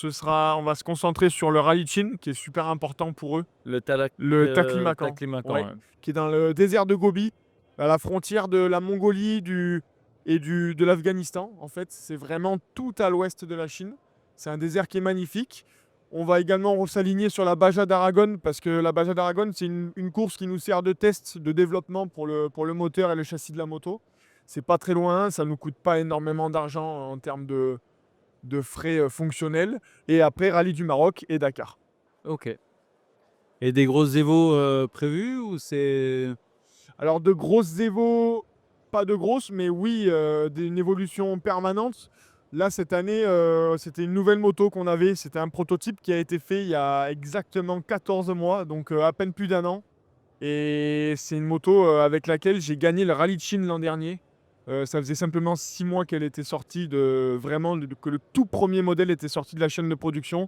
On va se concentrer sur le Rallye Chin, qui est super important pour eux. Le Taklamakan, Taklamakan, ouais. ouais. Qui est dans le désert de Gobi, à la frontière de la Mongolie de l'Afghanistan. En fait, c'est vraiment tout à l'ouest de la Chine. C'est un désert qui est magnifique. On va également s'aligner sur la Baja d'Aragon, parce que la Baja d'Aragon, c'est une course qui nous sert de test de développement pour le moteur et le châssis de la moto. C'est pas très loin, ça ne nous coûte pas énormément d'argent en termes de frais fonctionnels. Et après, Rallye du Maroc et Dakar. Ok. Et des grosses évos prévues ou c'est... Alors de grosses évos, pas de grosses, mais oui, une évolution permanente. Là, cette année, c'était une nouvelle moto qu'on avait. C'était un prototype qui a été fait il y a exactement 14 mois, donc à peine plus d'un an. Et c'est une moto avec laquelle j'ai gagné le Rallye de Chine l'an dernier. Ça faisait simplement 6 mois qu'elle était sortie que le tout premier modèle était sorti de la chaîne de production.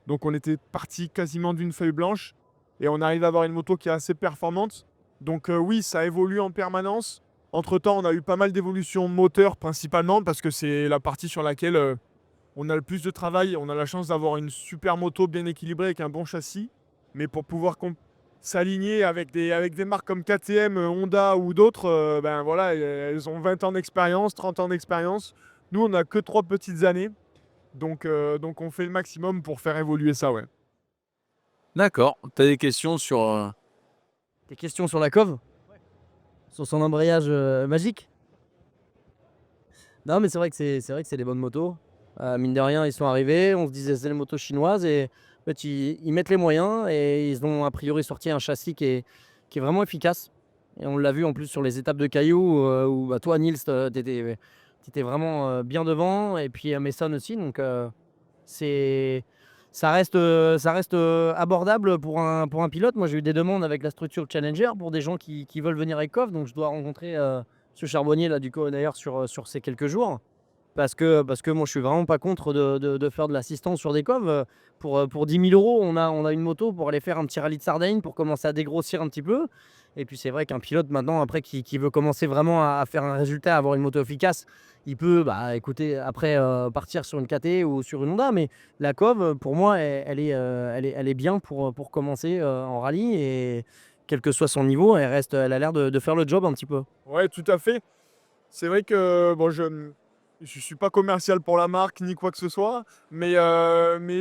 Donc on était parti quasiment d'une feuille blanche et on arrive à avoir une moto qui est assez performante. Donc oui, ça évolue en permanence. Entre-temps, on a eu pas mal d'évolutions moteur principalement parce que c'est la partie sur laquelle on a le plus de travail. On a la chance d'avoir une super moto bien équilibrée avec un bon châssis. Mais pour pouvoir s'aligner avec des marques comme KTM, Honda ou d'autres, ben voilà, elles ont 20 ans d'expérience, 30 ans d'expérience. Nous, on n'a que 3 petites années. Donc on fait le maximum pour faire évoluer ça, ouais. D'accord. Tu as des questions sur. Des questions sur la Cove? Sur son embrayage magique? Non, mais c'est vrai que c'est des bonnes motos. Mine de rien, ils sont arrivés, on se disait c'est des motos chinoises et en fait, ils mettent les moyens et ils ont a priori sorti un châssis qui est vraiment efficace. Et on l'a vu en plus sur les étapes de cailloux où bah, toi, Nils, t'étais vraiment bien devant et puis Mason aussi. Donc c'est ça reste abordable pour un pilote. Moi, j'ai eu des demandes avec la structure Challenger pour des gens qui veulent venir avec COV. Donc je dois rencontrer ce Charbonnier là du coup d'ailleurs sur ces quelques jours. Parce que moi, je suis vraiment pas contre de faire de l'assistance sur des coves. Pour 10 000 euros, on a une moto pour aller faire un petit rallye de Sardaigne pour commencer à dégrossir un petit peu. Et puis, c'est vrai qu'un pilote, maintenant, après, qui veut commencer vraiment à faire un résultat, à avoir une moto efficace, il peut, bah, écoutez, après, partir sur une KT ou sur une Honda. Mais la cove, pour moi, elle est bien pour commencer en rallye. Et quel que soit son niveau, elle a l'air de faire le job un petit peu. Ouais, tout à fait. C'est vrai que bon, je suis pas commercial pour la marque ni quoi que ce soit, mais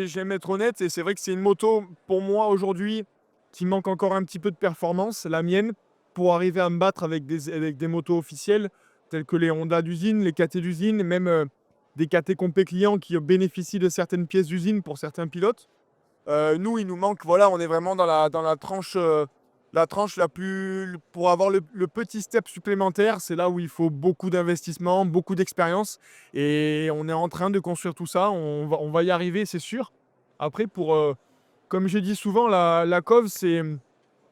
j'aime être honnête et c'est vrai que c'est une moto pour moi aujourd'hui qui manque encore un petit peu de performance, la mienne, pour arriver à me battre avec des motos officielles telles que les Honda d'usine, les KT d'usine, et même des KT compé clients qui bénéficient de certaines pièces d'usine pour certains pilotes. Nous, il nous manque, voilà, on est vraiment dans la tranche la plus. Pour avoir le petit step supplémentaire, c'est là où il faut beaucoup d'investissement, beaucoup d'expérience. Et on est en train de construire tout ça. On va y arriver, c'est sûr. Après, comme je dis souvent, la Cove,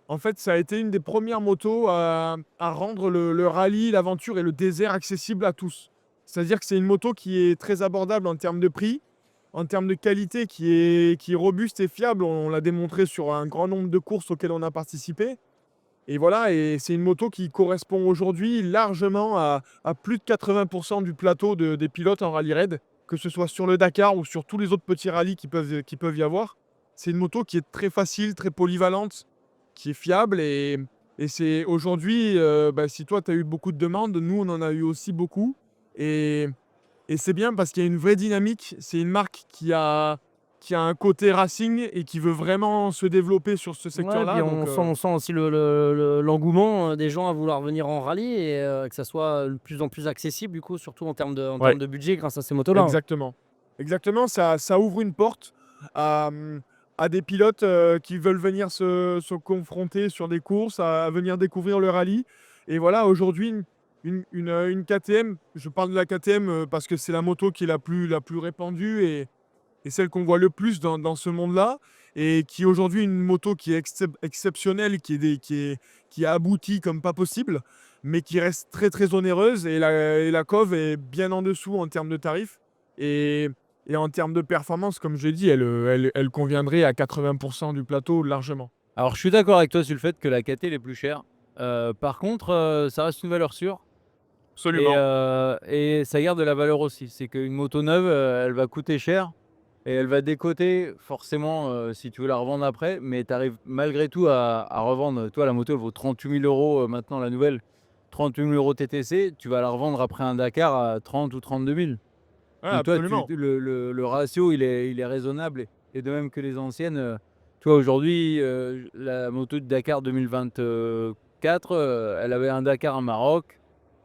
en fait, ça a été une des premières motos à rendre le rallye, l'aventure et le désert accessible à tous. C'est-à-dire que c'est une moto qui est très abordable en termes de prix, en termes de qualité qui est robuste et fiable. On l'a démontré sur un grand nombre de courses auxquelles on a participé. Et voilà, et c'est une moto qui correspond aujourd'hui largement à plus de 80% du plateau des pilotes en rallye raid, que ce soit sur le Dakar ou sur tous les autres petits rallyes qui peuvent y avoir. C'est une moto qui est très facile, très polyvalente, qui est fiable et c'est aujourd'hui, bah, si toi tu as eu beaucoup de demandes, nous on en a eu aussi beaucoup. Et, et c'est bien parce qu'il y a une vraie dynamique. C'est une marque qui a un côté racing et qui veut vraiment se développer sur ce Ouais, secteur-là. puis Donc, on sent aussi l'engouement des gens à vouloir venir en rallye et que ça soit de plus en plus accessible, du coup, surtout en Ouais. termes de budget grâce à ces motos-là. exactement. Exactement, ça ouvre une porte à, à des pilotes qui veulent venir se confronter sur des courses, à venir découvrir le rallye. Et voilà, aujourd'hui, une KTM, je parle de la KTM parce que c'est la moto qui est la plus répandue et celle qu'on voit le plus dans ce monde-là. Et qui est aujourd'hui une moto qui est exceptionnelle, qui a abouti comme pas possible, mais qui reste très très onéreuse. Et la Cove est bien en dessous en termes de tarifs. Et, et en termes de performance, comme je l'ai dit, elle conviendrait à 80% du plateau largement. Alors, je suis d'accord avec toi sur le fait que la KT est plus chère. Par contre, ça reste une valeur sûre. Absolument. Et ça garde de la valeur aussi. C'est qu'une moto neuve, elle va coûter cher et elle va décoter forcément si tu veux la revendre après. Mais tu arrives malgré tout à revendre. Toi, la moto, elle vaut 38 000 euros maintenant, la nouvelle. 38 000 euros TTC, tu vas la revendre après un Dakar à 30 ou 32 000. Ouais, Donc toi, absolument. le ratio, il est raisonnable. Et de même que les anciennes, tu vois, aujourd'hui, la moto de Dakar 2024, elle avait un Dakar en Maroc.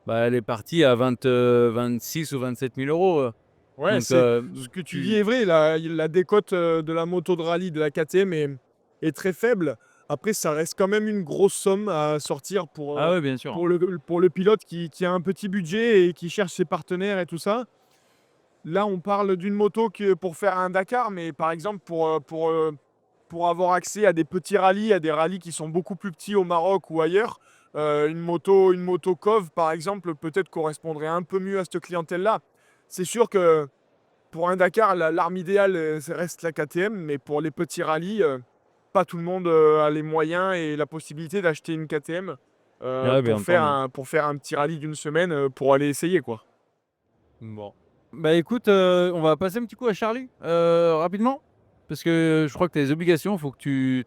Bah, elle est partie à 26 ou 27 000 euros. Ouais, Donc, ce que tu dis est vrai. La décote de la moto de rallye de la KTM est très faible. Après, ça reste quand même une grosse somme à sortir ah ouais, bien sûr. pour le pilote qui a un petit budget et qui cherche ses partenaires et tout ça. Là, on parle d'une moto pour faire un Dakar, mais par exemple, pour avoir accès à des petits rallyes, à des rallyes qui sont beaucoup plus petits au Maroc ou ailleurs, une moto Cove, par exemple, peut-être correspondrait un peu mieux à cette clientèle-là. C'est sûr que pour un Dakar, l'arme idéale, ça reste la KTM, mais pour les petits rallyes, pas tout le monde a les moyens et la possibilité d'acheter une KTM Ouais, bien pour faire un petit rallye d'une semaine pour aller essayer, quoi. Bon. Bah écoute, on va passer un petit coup à Charlie, rapidement, parce que je crois que tu as des obligations, faut que tu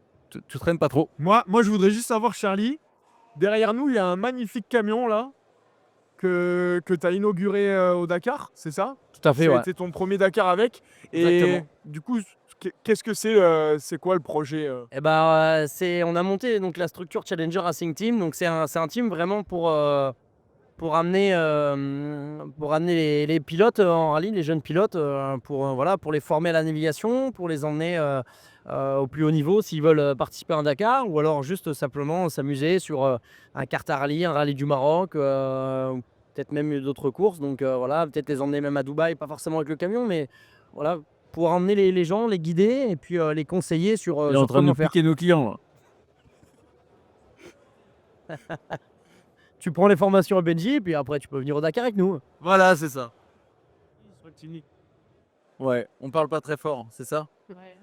traînes pas trop. Moi, je voudrais juste savoir, Charlie, derrière nous, il y a un magnifique camion là que tu as inauguré au Dakar, c'est ça? Tout à fait, Ça a ouais. été ton premier Dakar avec. Et Exactement. du coup, qu'est-ce que c'est quoi le projet Eh ben, on a monté donc la structure Challenger Racing Team. Donc c'est un team vraiment pour amener les pilotes en rallye, les jeunes pilotes, voilà, pour les former à la navigation, pour les emmener au plus haut niveau s'ils veulent participer à un Dakar, ou alors juste simplement s'amuser sur un kart à rallye, un rallye du Maroc, ou peut-être même d'autres courses. Donc voilà, peut-être les emmener même à Dubaï, pas forcément avec le camion, mais voilà, pour emmener les gens, les guider et puis les conseiller sur, Il est en sur train de comment nous faire. piquer nos clients, là. Tu prends les formations à Benji et puis après tu peux venir au Dakar avec nous. Voilà, c'est ça. Ouais, on parle pas très fort, c'est ça? Ouais,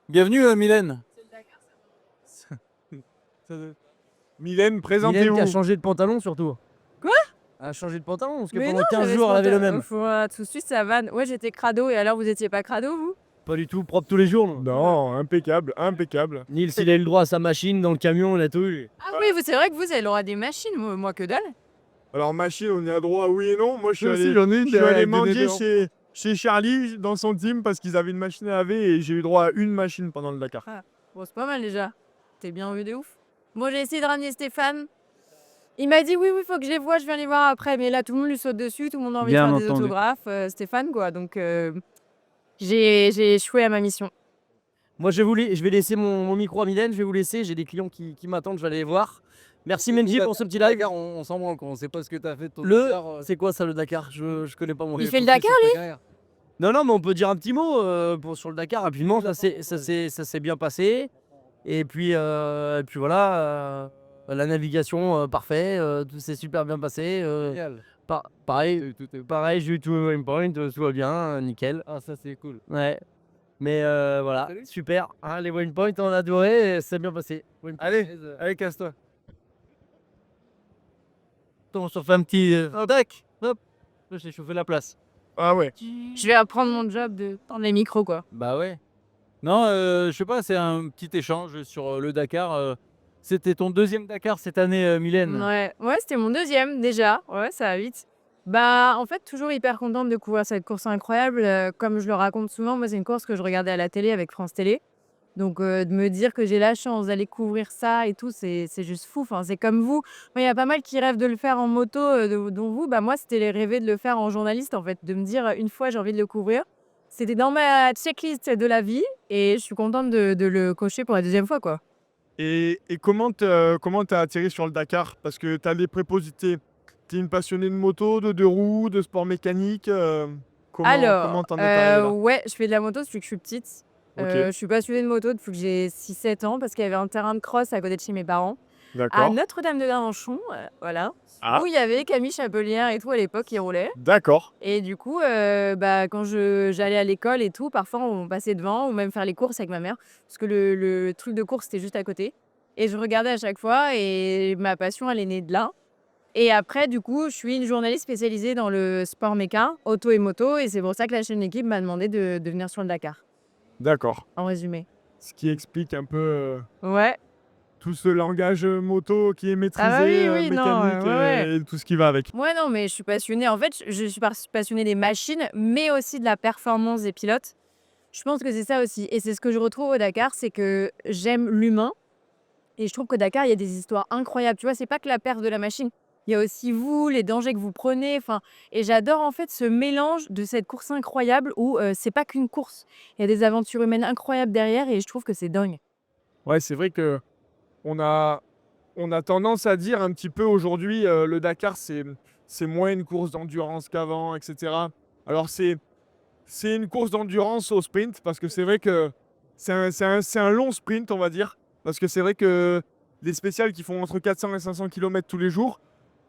Bienvenue, Mylène. Mylène, Mylène présentez-vous. qui a changé de pantalon surtout. Quoi? Elle a changé de pantalon parce que Mais pendant non, 15 j'avais jours ce elle avait le pantalon. même. Faut tout de suite ça vanne. Ouais, j'étais crado et alors vous étiez pas crado vous? Pas du tout propre tous les jours. Non. Non, impeccable, impeccable. Nils il a eu le droit à sa machine dans le camion, il a tout eu. Ah oui, c'est vrai que vous avez le droit à des machines, moi que dalle. Alors, machine, on y a droit, oui et non. Moi, je suis Moi aussi, allé, j'en ai une je suis allé avec des mendier néons. chez Charlie dans son team parce qu'ils avaient une machine à laver et j'ai eu droit à une machine pendant le Dakar. Bon, c'est pas mal déjà. T'es bien vu de ouf. Moi, j'ai essayé de ramener Stéphane. Il m'a dit oui, faut que je les vois, je viens les voir après. Mais là, tout le monde lui saute dessus, tout le monde a envie Bien de faire des entendu. autographes. Stéphane, quoi. Donc, j'ai échoué à ma mission. Moi je vais laisser mon micro à Mylène, je vais vous laisser, j'ai des clients qui m'attendent, je vais aller les voir. Merci Menji pour ce petit live. Dakar, on s'en branle, quoi. On sait pas ce que t'as fait de ton Le, Dakar, c'est quoi ça le Dakar? Je connais pas mon. Il fait le Dakar, lui? Non, mais on peut dire un petit mot sur le Dakar rapidement. Ça s'est bien passé. Et puis voilà, la navigation parfait, tout s'est super bien passé. Pareil, j'ai eu tout le même point, tout va bien, nickel. Ah, ça c'est cool. Ouais. Mais voilà, Salut. super. Hein, les waypoints, on a adoré, et c'est bien passé. Allez, casse-toi. On se refait un petit tac, hop, là j'ai chauffé la place. Ah ouais. Je vais apprendre mon job de tendre les micros, quoi. Bah ouais. Non, je sais pas, c'est un petit échange sur le Dakar. C'était ton deuxième Dakar cette année, Mylène. Ouais, c'était mon deuxième déjà. Ouais, ça va vite. Bah, en fait, toujours hyper contente de couvrir cette course incroyable. Comme je le raconte souvent, moi, c'est une course que je regardais à la télé avec France Télé. Donc, de me dire que j'ai la chance d'aller couvrir ça et tout, c'est juste fou. Enfin, c'est comme vous. Moi, il y a pas mal qui rêvent de le faire en moto, dont vous. Bah, moi, c'était les rêver de le faire en journaliste, en fait. De me dire, une fois, j'ai envie de le couvrir. C'était dans ma checklist de la vie et je suis contente de le cocher pour la deuxième fois, quoi. Et comment t'as atterri sur le Dakar? Parce que t'as des préposités. T'es une passionnée de moto, de deux roues, de sport mécanique. Comment t'en es arrivé là? Ouais, je fais de la moto depuis que je suis petite. Ok. Je suis passionnée de moto depuis que j'ai 6-7 ans parce qu'il y avait un terrain de cross à côté de chez mes parents, à D'accord. Notre-Dame-de-Gardanchon, voilà, Ah, où il y avait Camille Chapelière et tout à l'époque qui roulait. d'accord. Et du coup, quand j'allais à l'école et tout, parfois on passait devant ou même faire les courses avec ma mère parce que le truc de course était juste à côté. Et je regardais à chaque fois et ma passion, elle est née de là. Et après, du coup, je suis une journaliste spécialisée dans le sport méca, auto et moto. Et c'est pour ça que la chaîne L'équipe m'a demandé de venir sur le Dakar, D'accord. en résumé. Ce qui explique un peu Ouais. tout ce langage moto qui est maîtrisé, Ah bah oui, non, mécanique ouais. et tout ce qui va avec. Ouais, non, mais je suis passionnée. En fait, je suis passionnée des machines, mais aussi de la performance des pilotes. Je pense que c'est ça aussi. Et c'est ce que je retrouve au Dakar, c'est que j'aime l'humain. Et je trouve qu'au Dakar, il y a des histoires incroyables. Tu vois, c'est pas que la perf de la machine. Il y a aussi vous, les dangers que vous prenez. Enfin, et j'adore en fait ce mélange de cette course incroyable où c'est pas qu'une course. Il y a des aventures humaines incroyables derrière et je trouve que c'est dingue. Ouais, c'est vrai que on a tendance à dire un petit peu aujourd'hui, le Dakar, c'est moins une course d'endurance qu'avant, etc. Alors c'est une course d'endurance au sprint parce que c'est vrai que c'est un long sprint, on va dire. Parce que c'est vrai que les spéciales qui font entre 400 et 500 km tous les jours,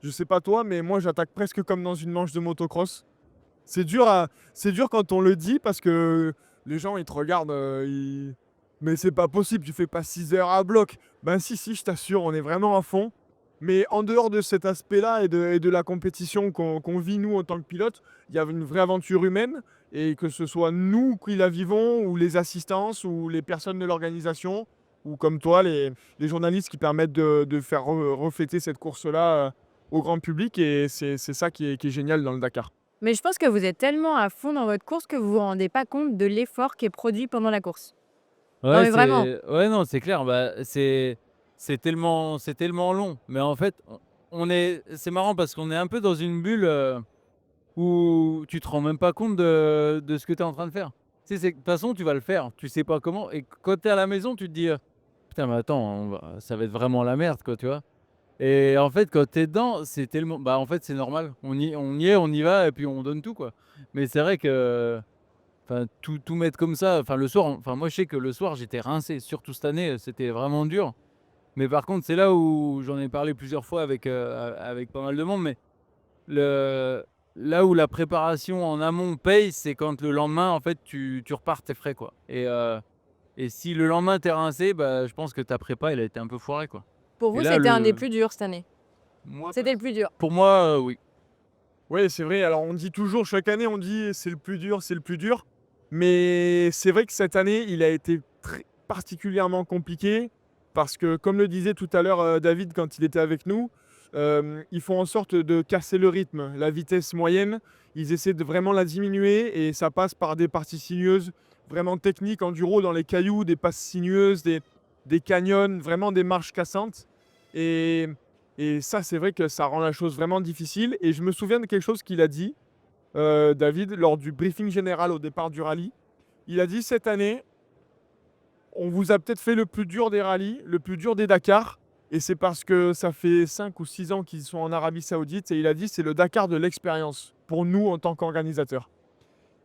je sais pas toi, mais moi j'attaque presque comme dans une manche de motocross. c'est dur quand on le dit parce que les gens, ils te regardent, mais c'est pas possible, tu fais pas 6 heures à bloc. Ben si, si, je t'assure, on est vraiment à fond. Mais en dehors de cet aspect-là et de la compétition qu'on vit, nous, en tant que pilote, il y a une vraie aventure humaine. Et que ce soit nous qui la vivons, ou les assistances, ou les personnes de l'organisation, ou comme toi, les journalistes qui permettent de faire refléter cette course-là au grand public. Et c'est ça qui est génial dans le Dakar. Mais je pense que vous êtes tellement à fond dans votre course que vous vous rendez pas compte de l'effort qui est produit pendant la course. Non, mais vraiment. Ouais, non, c'est clair. Bah, c'est tellement long. Mais en fait, c'est marrant parce qu'on est un peu dans une bulle où tu te rends même pas compte de ce que tu es en train de faire. Tu sais, de toute façon, tu vas le faire. Tu sais pas comment. Et quand tu es à la maison, tu te dis putain, mais attends, ça va être vraiment la merde, quoi, tu vois. Et en fait, quand tu es dedans, c'est tellement. Bah, en fait, c'est normal. On y est, on y va et puis on donne tout, quoi. Mais c'est vrai que. Enfin, tout mettre comme ça, enfin le soir, enfin moi je sais que le soir j'étais rincé, surtout cette année, c'était vraiment dur. Mais par contre, c'est là où j'en ai parlé plusieurs fois avec pas mal de monde, mais le là où la préparation en amont paye, c'est quand le lendemain, en fait, tu repars tes frais, quoi. Et si le lendemain t'es rincé, bah, je pense que ta prépa, elle a été un peu foirée, quoi. Pour Et vous, là, c'était un des plus durs cette année. moi, C'était le plus dur. pour moi, oui. Oui, c'est vrai. Alors, on dit toujours, chaque année, on dit c'est le plus dur, c'est le plus dur. Mais c'est vrai que cette année, il a été particulièrement compliqué parce que, comme le disait tout à l'heure David quand il était avec nous, ils font en sorte de casser le rythme, la vitesse moyenne. Ils essaient de vraiment la diminuer et ça passe par des parties sinueuses vraiment techniques, enduro dans les cailloux, des passes sinueuses, des canyons, vraiment des marches cassantes. Et, et ça, c'est vrai que ça rend la chose vraiment difficile. Et je me souviens de quelque chose qu'il a dit, David, lors du briefing général au départ du rallye. Il a dit cette année, on vous a peut-être fait le plus dur des rallyes, le plus dur des Dakar. Et c'est parce que ça fait 5 ou 6 ans qu'ils sont en Arabie Saoudite. Et il a dit c'est le Dakar de l'expérience pour nous en tant qu'organisateurs.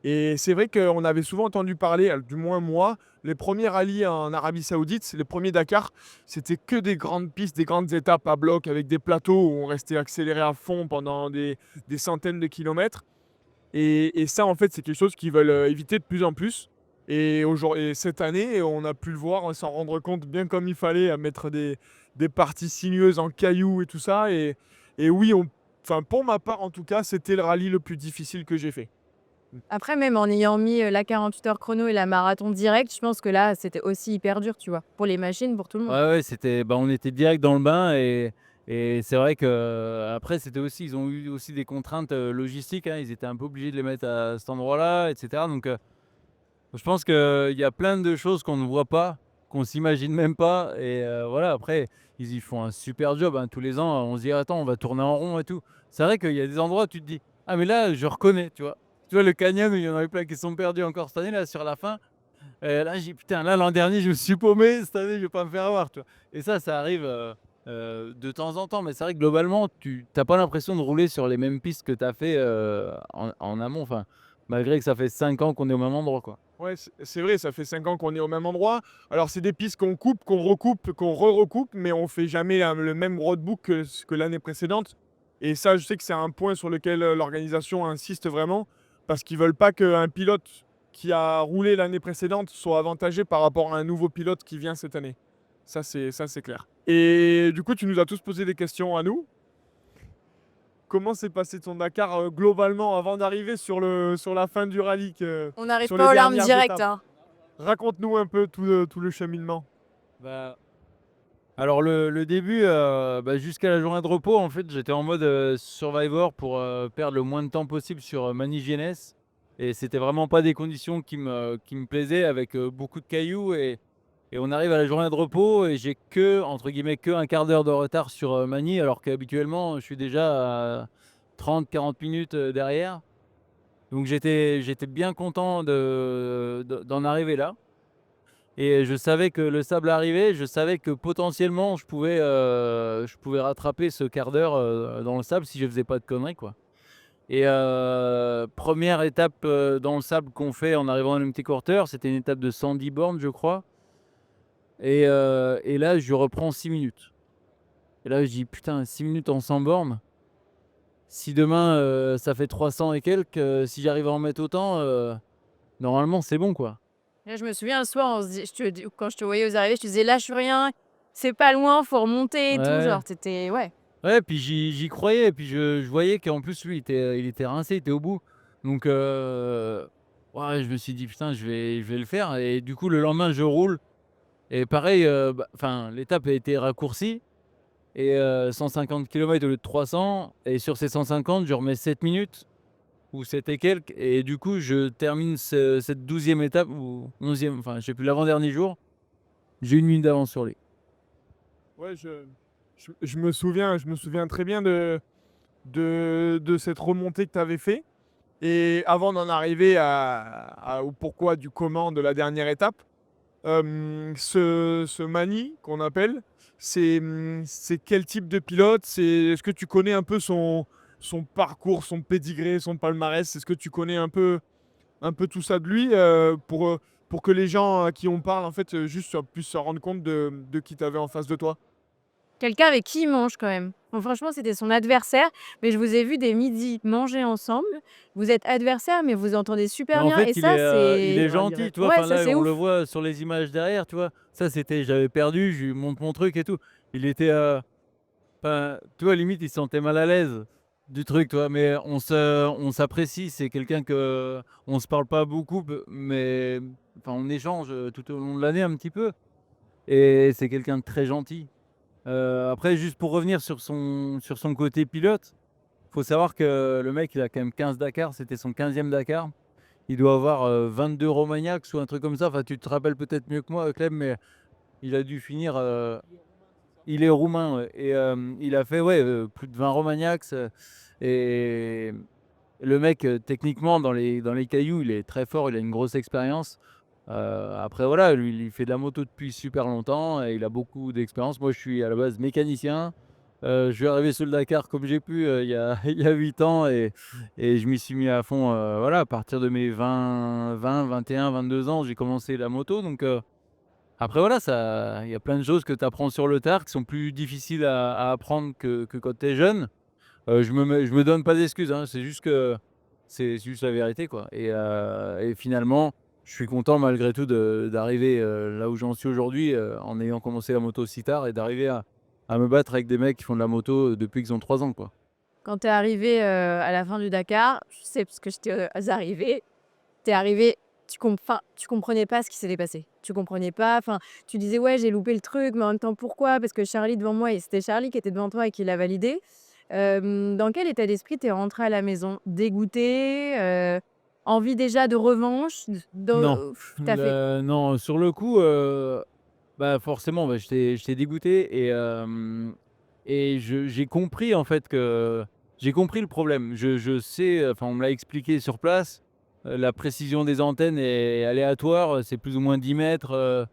Et c'est vrai qu'on avait souvent entendu parler, du moins moi, les premiers rallyes en Arabie Saoudite, les premiers Dakar, c'était que des grandes pistes, des grandes étapes à bloc avec des plateaux où on restait accéléré à fond pendant des centaines de kilomètres. Et ça, en fait, c'est quelque chose qu'ils veulent éviter de plus en plus. Et cette année, on a pu le voir, s'en rendre compte bien comme il fallait, à mettre des parties sinueuses en cailloux et tout ça. Et oui, enfin, pour ma part, en tout cas, c'était le rallye le plus difficile que j'ai fait. Après, même en ayant mis la 48 heures chrono et la marathon direct, je pense que là, c'était aussi hyper dur, tu vois. Pour les machines, pour tout le monde. Ouais, bah, on était direct dans le bain et c'est vrai que après c'était aussi, ils ont eu aussi des contraintes logistiques, hein. Ils étaient un peu obligés de les mettre à cet endroit-là, etc. Donc je pense qu'il y a plein de choses qu'on ne voit pas, qu'on s'imagine même pas. Et voilà, après, ils y font un super job, hein. Tous les ans, on se dit, attends, on va tourner en rond et tout. C'est vrai qu'il y a des endroits où tu te dis, ah, mais là, je reconnais, tu vois. Tu vois, le canyon, il y en avait plein qui sont perdus encore cette année, là, sur la fin. Là, j'ai dit, putain, là, l'an dernier, je me suis paumé. Cette année, je vais pas me faire avoir, tu vois. Et ça arrive de temps en temps. Mais c'est vrai que globalement, tu n'as pas l'impression de rouler sur les mêmes pistes que tu as fait en amont. Enfin, malgré que ça fait 5 ans qu'on est au même endroit, quoi. Ouais, c'est vrai, ça fait 5 ans qu'on est au même endroit. Alors, c'est des pistes qu'on coupe, qu'on recoupe, qu'on re-recoupe, mais on fait jamais le même roadbook que l'année précédente. Et ça, je sais que c'est un point sur lequel l'organisation insiste vraiment, parce qu'ils veulent pas qu'un pilote qui a roulé l'année précédente soit avantagé par rapport à un nouveau pilote qui vient cette année. Ça, c'est clair. Et du coup, tu nous as tous posé des questions à nous. Comment s'est passé ton Dakar globalement avant d'arriver sur la fin du rallye On n'arrive sur pas les aux larmes dernières directes, étapes? hein. Raconte-nous un peu tout le cheminement. Bah, alors le début, bah, jusqu'à la journée de repos, en fait, j'étais en mode Survivor pour perdre le moins de temps possible sur Manigienes. Et c'était vraiment pas des conditions qui me plaisaient, avec beaucoup de cailloux. Et on arrive à la journée de repos et j'ai entre guillemets, que un quart d'heure de retard sur Magny, alors qu'habituellement, je suis déjà à 30-40 minutes derrière. Donc j'étais bien content d'en arriver là. Et je savais que le sable arrivait, je savais que potentiellement je pouvais rattraper ce quart d'heure dans le sable si je faisais pas de conneries, quoi. Et première étape dans le sable qu'on fait en arrivant à l'Empty Quarter, c'était une étape de 110 bornes, je crois. Et là, je reprends 6 minutes. Et là, je dis, putain, 6 minutes en 100 bornes, si demain ça fait 300 et quelques, si j'arrive à en mettre autant, normalement c'est bon quoi. Là, je me souviens un soir, quand je te voyais aux arrivées, je te disais lâche rien, c'est pas loin, faut remonter et tout. Ouais. Genre, t'étais. Ouais. Ouais, puis j'y croyais, et puis je voyais qu'en plus lui il était rincé, il était au bout. Donc ouais, je me suis dit putain, je vais le faire. Et du coup le lendemain je roule et pareil, enfin l'étape a été raccourcie et 150 km au lieu de 300, et sur ces 150 je remets 7 minutes ou 7 et quelques, et du coup je termine cette 12e étape ou 11e, enfin je sais plus, l'avant-dernier jour, j'ai 1 minute d'avance sur lui. Ouais, je me souviens très bien de cette remontée que tu avais fait. Et avant d'en arriver au pourquoi du comment de la dernière étape, ce Mani qu'on appelle, c'est quel type de pilote? Est-ce que tu connais un peu son parcours, son pédigré, son palmarès? Est-ce que tu connais un peu tout ça de lui, pour que les gens à qui on parle, en fait, juste puissent se rendre compte de qui tu avais en face de toi? Quelqu'un avec qui il mange quand même. Bon, franchement, c'était son adversaire, mais je vous ai vu des midis manger ensemble. Vous êtes adversaires, mais vous entendez Mais super en bien. Et fait, ça, il c'est. est gentil, tu vois. Ouais, Enfin, ça, là, c'est on le ouf. voit sur les images derrière, tu vois. Ça, c'était, j'avais perdu, je lui montre mon truc et tout. Il était, enfin, tu vois, limite, il se sentait mal à l'aise du truc, tu vois. Mais on s'apprécie. C'est quelqu'un que on se parle pas beaucoup, mais enfin, on échange tout au long de l'année un petit peu. Et c'est quelqu'un de très gentil. Après, juste pour revenir sur son côté pilote, faut savoir que le mec, il a quand même 15 Dakar. C'était son 15e Dakar. Il doit avoir 22 Romagnacs ou un truc comme ça. Enfin, tu te rappelles peut-être mieux que moi, Clem, mais il a dû finir. Il est roumain, ouais. Et il a fait ouais, plus de 20 Romagnacs. Et le mec, techniquement, dans les cailloux, il est très fort. Il a une grosse expérience. Après, voilà, lui, il fait de la moto depuis super longtemps et il a beaucoup d'expérience. Moi, je suis à la base mécanicien. Je suis arrivé sur le Dakar comme j'ai pu il y a 8 ans, et je m'y suis mis à fond. Voilà, à partir de mes 21, 22 ans, j'ai commencé la moto. Donc après, voilà, il y a plein de choses que tu apprends sur le tard qui sont plus difficiles à apprendre que quand tu es jeune. Je me donne pas d'excuses, hein, c'est juste la vérité, quoi. Et finalement, je suis content malgré tout d'arriver là où j'en suis aujourd'hui, en ayant commencé la moto si tard, et d'arriver à me battre avec des mecs qui font de la moto depuis qu'ils ont 3 ans, quoi. Quand tu es arrivé à la fin du Dakar, je sais parce que j'étais arrivé, tu es arrivé, tu comprenais pas ce qui s'était passé. Tu comprenais pas, enfin, tu disais ouais, j'ai loupé le truc, mais en même temps pourquoi? Parce que Charlie devant moi, et c'était Charlie qui était devant toi et qui l'a validé. Dans quel état d'esprit tu es rentré à la maison? Dégoûté, envie déjà de revanche, Non, tu as fait. non, sur le coup, bah, forcément, bah, j'étais dégoûté, et j'ai compris en fait que j'ai compris le problème. Je sais, enfin, on me l'a expliqué sur place, la précision des antennes est aléatoire, c'est plus ou moins 10 mètres,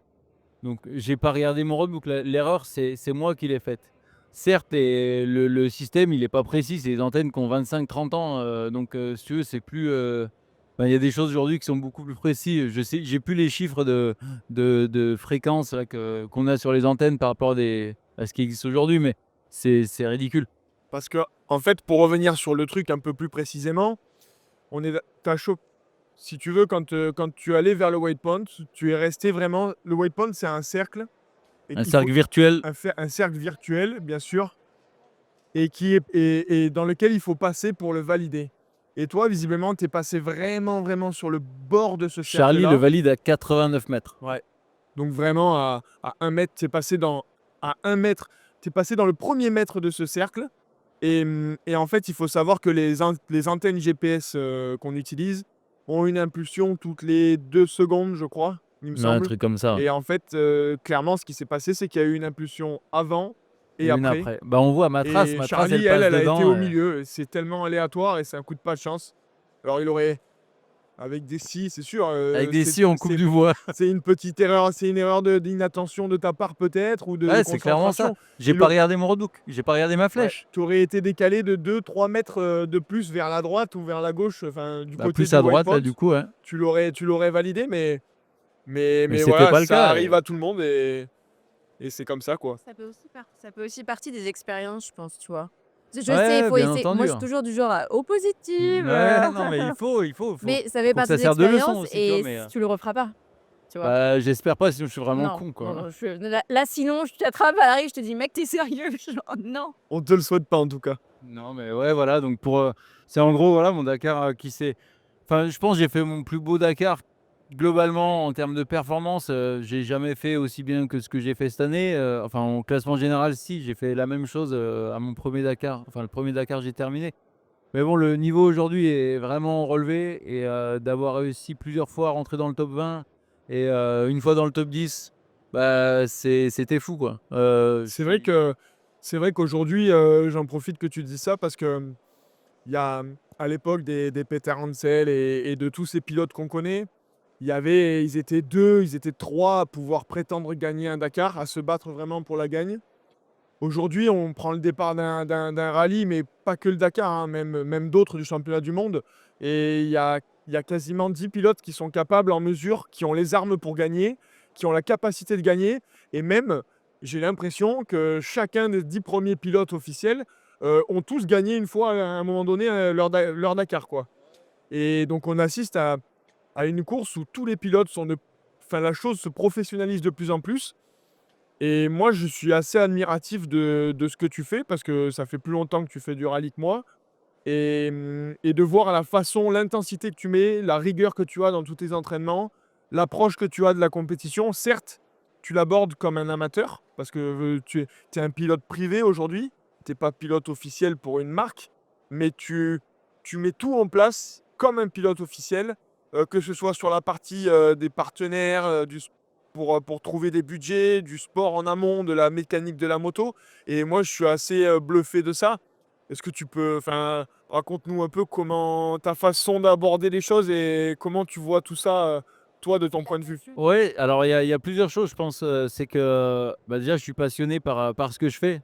donc j'ai pas regardé mon roadbook. L'erreur, c'est moi qui l'ai faite. Certes, et le système, il est pas précis, c'est des antennes qui ont 25-30 ans, donc si tu veux, c'est plus, ben, il y a des choses aujourd'hui qui sont beaucoup plus précis. Je sais, j'ai plus les chiffres de fréquences là qu'on a sur les antennes par rapport à ce qui existe aujourd'hui, mais c'est ridicule. Parce que, en fait, pour revenir sur le truc un peu plus précisément, t'as si tu veux, quand tu allais vers le waypoint, tu es resté vraiment. Le waypoint, c'est un cercle. Et Un qu'il faut cercle virtuel. un cercle virtuel, bien sûr, et dans lequel il faut passer pour le valider. Et toi, visiblement, tu es passé vraiment, vraiment sur le bord de ce Charlie cercle-là. le valide à 89 mètres. Ouais. Donc vraiment à 1 mètre, à 1 mètre, tu es passé dans le premier mètre de ce cercle. Et en fait, il faut savoir que les antennes GPS qu'on utilise ont une impulsion toutes les 2 secondes, je crois, il me Un semble. truc comme ça. Et en fait, clairement, ce qui s'est passé, c'est qu'il y a eu une impulsion avant Et et une après. après. Bah, on voit ma trace, Et elle Charlie, passe elle a été dedans. au milieu. C'est tellement aléatoire et c'est un coup de pas de chance. Alors il aurait, avec des si, c'est sûr. Avec des scies, on coupe du bois. C'est une petite erreur, c'est une erreur d'inattention de ta part peut-être ou de Ouais, c'est clairement ça. concentration. J'ai Il pas au- regardé mon roadbook, j'ai pas regardé ma flèche. Tu aurais été décalé de 2-3 mètres de plus vers la droite ou vers la gauche, enfin du Bah, côté plus du à droite là, waypoint. du coup, ouais. Tu l'aurais validé, mais Mais c'était voilà, pas le ça cas. arrive à tout le monde et c'est comme ça quoi. Ça peut aussi partie des expériences, je pense, tu vois. Je Ouais, sais, il faut bien essayer. Moi, entendu. je suis toujours du genre au positif. Ouais, non, mais faut. Mais ça fait Faut que partie ça de serve de leçon l'expérience aussi, tu vois, et mais tu le referas pas. Tu vois? bah, j'espère pas, sinon je suis vraiment Non, con, quoi. non, là, sinon, je t'attrape à la rue, je te dis, mec, t'es sérieux? Genre, non. On te le souhaite pas en tout cas. Non, mais ouais, voilà, donc c'est en gros, voilà, mon Dakar qui s'est. Enfin, je pense que j'ai fait mon plus beau Dakar globalement en termes de performance. J'ai jamais fait aussi bien que ce que j'ai fait cette année. Enfin, en classement général, si, j'ai fait la même chose à mon premier Dakar. Enfin, le premier Dakar, j'ai terminé. Mais bon, le niveau aujourd'hui est vraiment relevé et d'avoir réussi plusieurs fois à rentrer dans le top 20 et une fois dans le top 10, bah, c'était fou, quoi. C'est vrai qu'aujourd'hui, j'en profite que tu dis ça parce que il y a à l'époque des Peter Hansel et de tous ces pilotes qu'on connaît, ils étaient 2, ils étaient 3 à pouvoir prétendre gagner un Dakar, à se battre vraiment pour la gagne. Aujourd'hui, on prend le départ d'un rallye, mais pas que le Dakar, hein, même d'autres du championnat du monde. Et il y a quasiment 10 pilotes qui sont capables, en mesure, qui ont les armes pour gagner, qui ont la capacité de gagner. Et même, j'ai l'impression que chacun des 10 premiers pilotes officiels ont tous gagné une fois, à un moment donné, leur Dakar, quoi. Et donc, on assiste à une course où tous les pilotes sont de... Enfin, la chose se professionnalise de plus en plus. Et moi, je suis assez admiratif de ce que tu fais parce que ça fait plus longtemps que tu fais du rallye que moi. Et de voir la façon, l'intensité que tu mets, la rigueur que tu as dans tous tes entraînements, l'approche que tu as de la compétition. Certes, tu l'abordes comme un amateur parce que tu es un pilote privé aujourd'hui. Tu n'es pas pilote officiel pour une marque, mais tu mets tout en place comme un pilote officiel, que ce soit sur la partie des partenaires, pour trouver des budgets, du sport en amont, de la mécanique de la moto. Et moi, je suis assez bluffé de ça. Est-ce que tu peux, enfin, raconte-nous un peu comment ta façon d'aborder les choses et comment tu vois tout ça, toi, de ton point de vue. Ouais, alors il y a plusieurs choses, je pense. C'est que bah, déjà, je suis passionné par ce que je fais,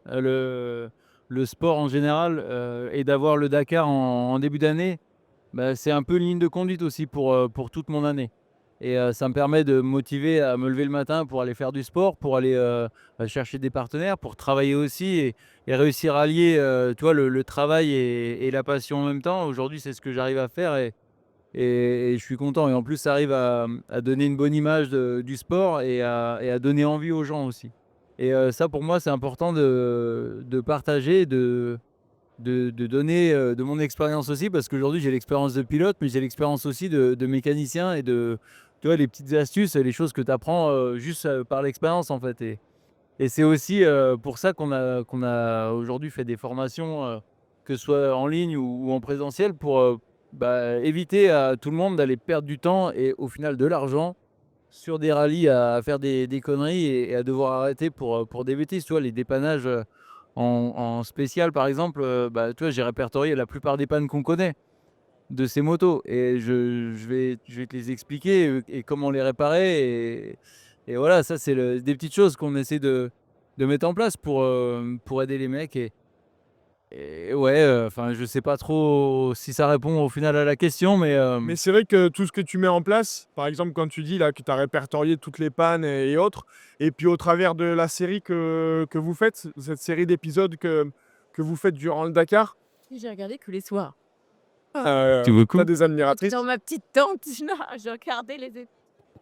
le sport en général, et d'avoir le Dakar en début d'année, bah, c'est un peu une ligne de conduite aussi pour toute mon année. Et ça me permet de me motiver à me lever le matin pour aller faire du sport, pour aller chercher des partenaires, pour travailler aussi et réussir à allier tu vois, le travail et la passion en même temps. Aujourd'hui, c'est ce que j'arrive à faire et je suis content. Et en plus, ça arrive à donner une bonne image du sport et à donner envie aux gens aussi. Et ça, pour moi, c'est important de partager, de donner de mon expérience aussi, parce qu'aujourd'hui, j'ai l'expérience de pilote, mais j'ai l'expérience aussi de mécanicien et tu vois, les petites astuces, les choses que tu apprends juste par l'expérience, en fait. Et c'est aussi pour ça qu'on a aujourd'hui fait des formations, que ce soit en ligne ou en présentiel, pour bah, éviter à tout le monde d'aller perdre du temps et au final de l'argent sur des rallyes à faire des conneries et à devoir arrêter pour des bêtises. Tu vois, les dépannages en spécial, par exemple, bah, tu vois, j'ai répertorié la plupart des pannes qu'on connaît de ces motos et je vais te les expliquer et comment les réparer. Et voilà, ça, c'est des petites choses qu'on essaie de mettre en place pour aider les mecs. Et ouais, enfin, je sais pas trop si ça répond au final à la question, mais Mais c'est vrai que tout ce que tu mets en place, par exemple, quand tu dis là que tu as répertorié toutes les pannes et autres, et puis au travers de la série que vous faites, cette série d'épisodes que vous faites durant le Dakar, J'ai regardé que les soirs. tu veux tu as des admiratrices. Dans ma petite tente, je regardais les.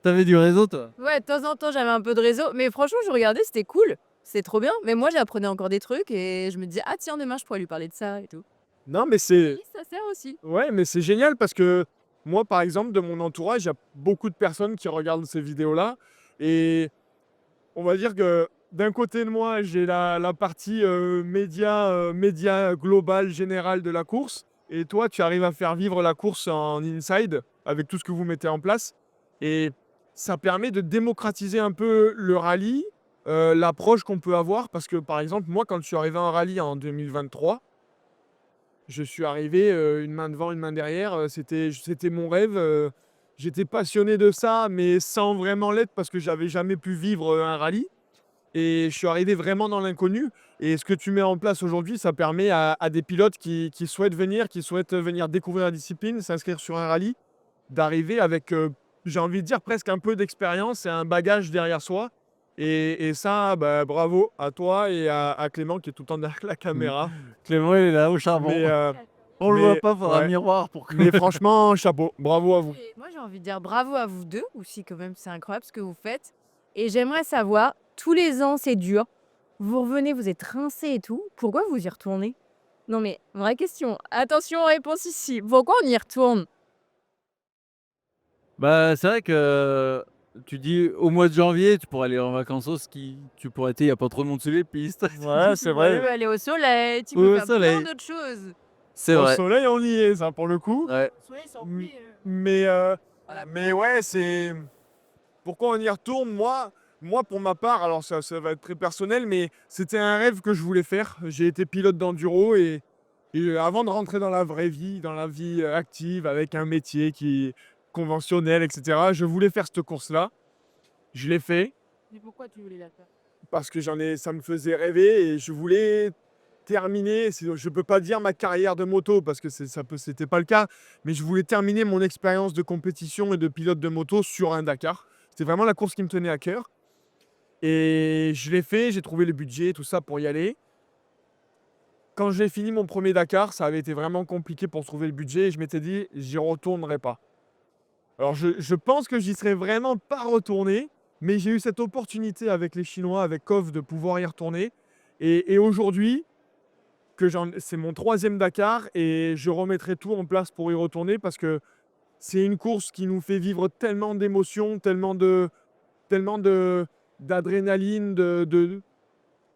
T'avais du réseau, toi? Ouais, de temps en temps, j'avais un peu de réseau, mais franchement, je regardais, c'était cool. C'est trop bien. Mais moi, j'apprenais encore des trucs et je me disais, ah tiens, demain, je pourrais lui parler de ça et tout. Non, mais c'est... Oui, ça sert aussi. Ouais, mais c'est génial parce que moi, par exemple, de mon entourage, il y a beaucoup de personnes qui regardent ces vidéos-là. Et on va dire que d'un côté de moi, j'ai la partie média global, général de la course. Et toi, tu arrives à faire vivre la course en inside avec tout ce que vous mettez en place. Et ça permet de démocratiser un peu le rallye, l'approche qu'on peut avoir. Parce que, par exemple, moi, quand je suis arrivé en rallye en 2023, je suis arrivé, une main devant, une main derrière, c'était mon rêve, j'étais passionné de ça, mais sans vraiment l'être parce que j'avais jamais pu vivre, un rallye et je suis arrivé vraiment dans l'inconnu et ce que tu mets en place aujourd'hui, ça permet à des pilotes qui souhaitent venir découvrir la discipline, s'inscrire sur un rallye, d'arriver avec, j'ai envie de dire presque un peu d'expérience et un bagage derrière soi Et ça, bah, bravo à toi et à Clément qui est tout le temps derrière la caméra. Clément, il est là au charbon. Mais, On le voit mais pas, faudra un ouais. miroir pour que. mais franchement, chapeau, bravo à vous. Et moi, j'ai envie de dire bravo à vous deux aussi, quand même, c'est incroyable ce que vous faites. Et j'aimerais savoir, tous les ans, c'est dur. Vous revenez, vous êtes rincés et tout. Pourquoi vous y retournez? Non, mais vraie question. Attention, réponse ici. Pourquoi on y retourne? Bah, c'est vrai que tu dis au mois de janvier, tu pourrais aller en vacances au ski. Tu pourrais, il n'y a pas trop de monde sur les pistes. Ouais, c'est Tu peux vrai. aller au soleil, tu Oui, peux au faire plein soleil. d'autres choses. C'est Au vrai. soleil, on y est, ça, pour le coup. Ouais. M- Mais, mais ouais, c'est. Pourquoi on y retourne? Moi, pour ma part, alors ça va être très personnel, mais c'était un rêve que je voulais faire. J'ai été pilote d'enduro et avant de rentrer dans la vraie vie, dans la vie active, avec un métier qui est conventionnel, etc., je voulais faire cette course-là. Je l'ai fait Mais pourquoi tu voulais la faire? parce que ça me faisait rêver et je voulais terminer. Je peux pas dire ma carrière de moto parce que c'était pas le cas, mais je voulais terminer mon expérience de compétition et de pilote de moto sur un Dakar. C'était vraiment la course qui me tenait à cœur. Et je l'ai fait, j'ai trouvé le budget, tout ça pour y aller. Quand j'ai fini mon premier Dakar, ça avait été vraiment compliqué pour trouver le budget et je m'étais dit, j'y retournerai pas. Alors je pense que j'y serais vraiment pas retourné, mais j'ai eu cette opportunité avec les Chinois, avec Kov, de pouvoir y retourner. Et aujourd'hui, c'est mon 3e Dakar et je remettrai tout en place pour y retourner parce que c'est une course qui nous fait vivre tellement d'émotions, tellement d'adrénaline,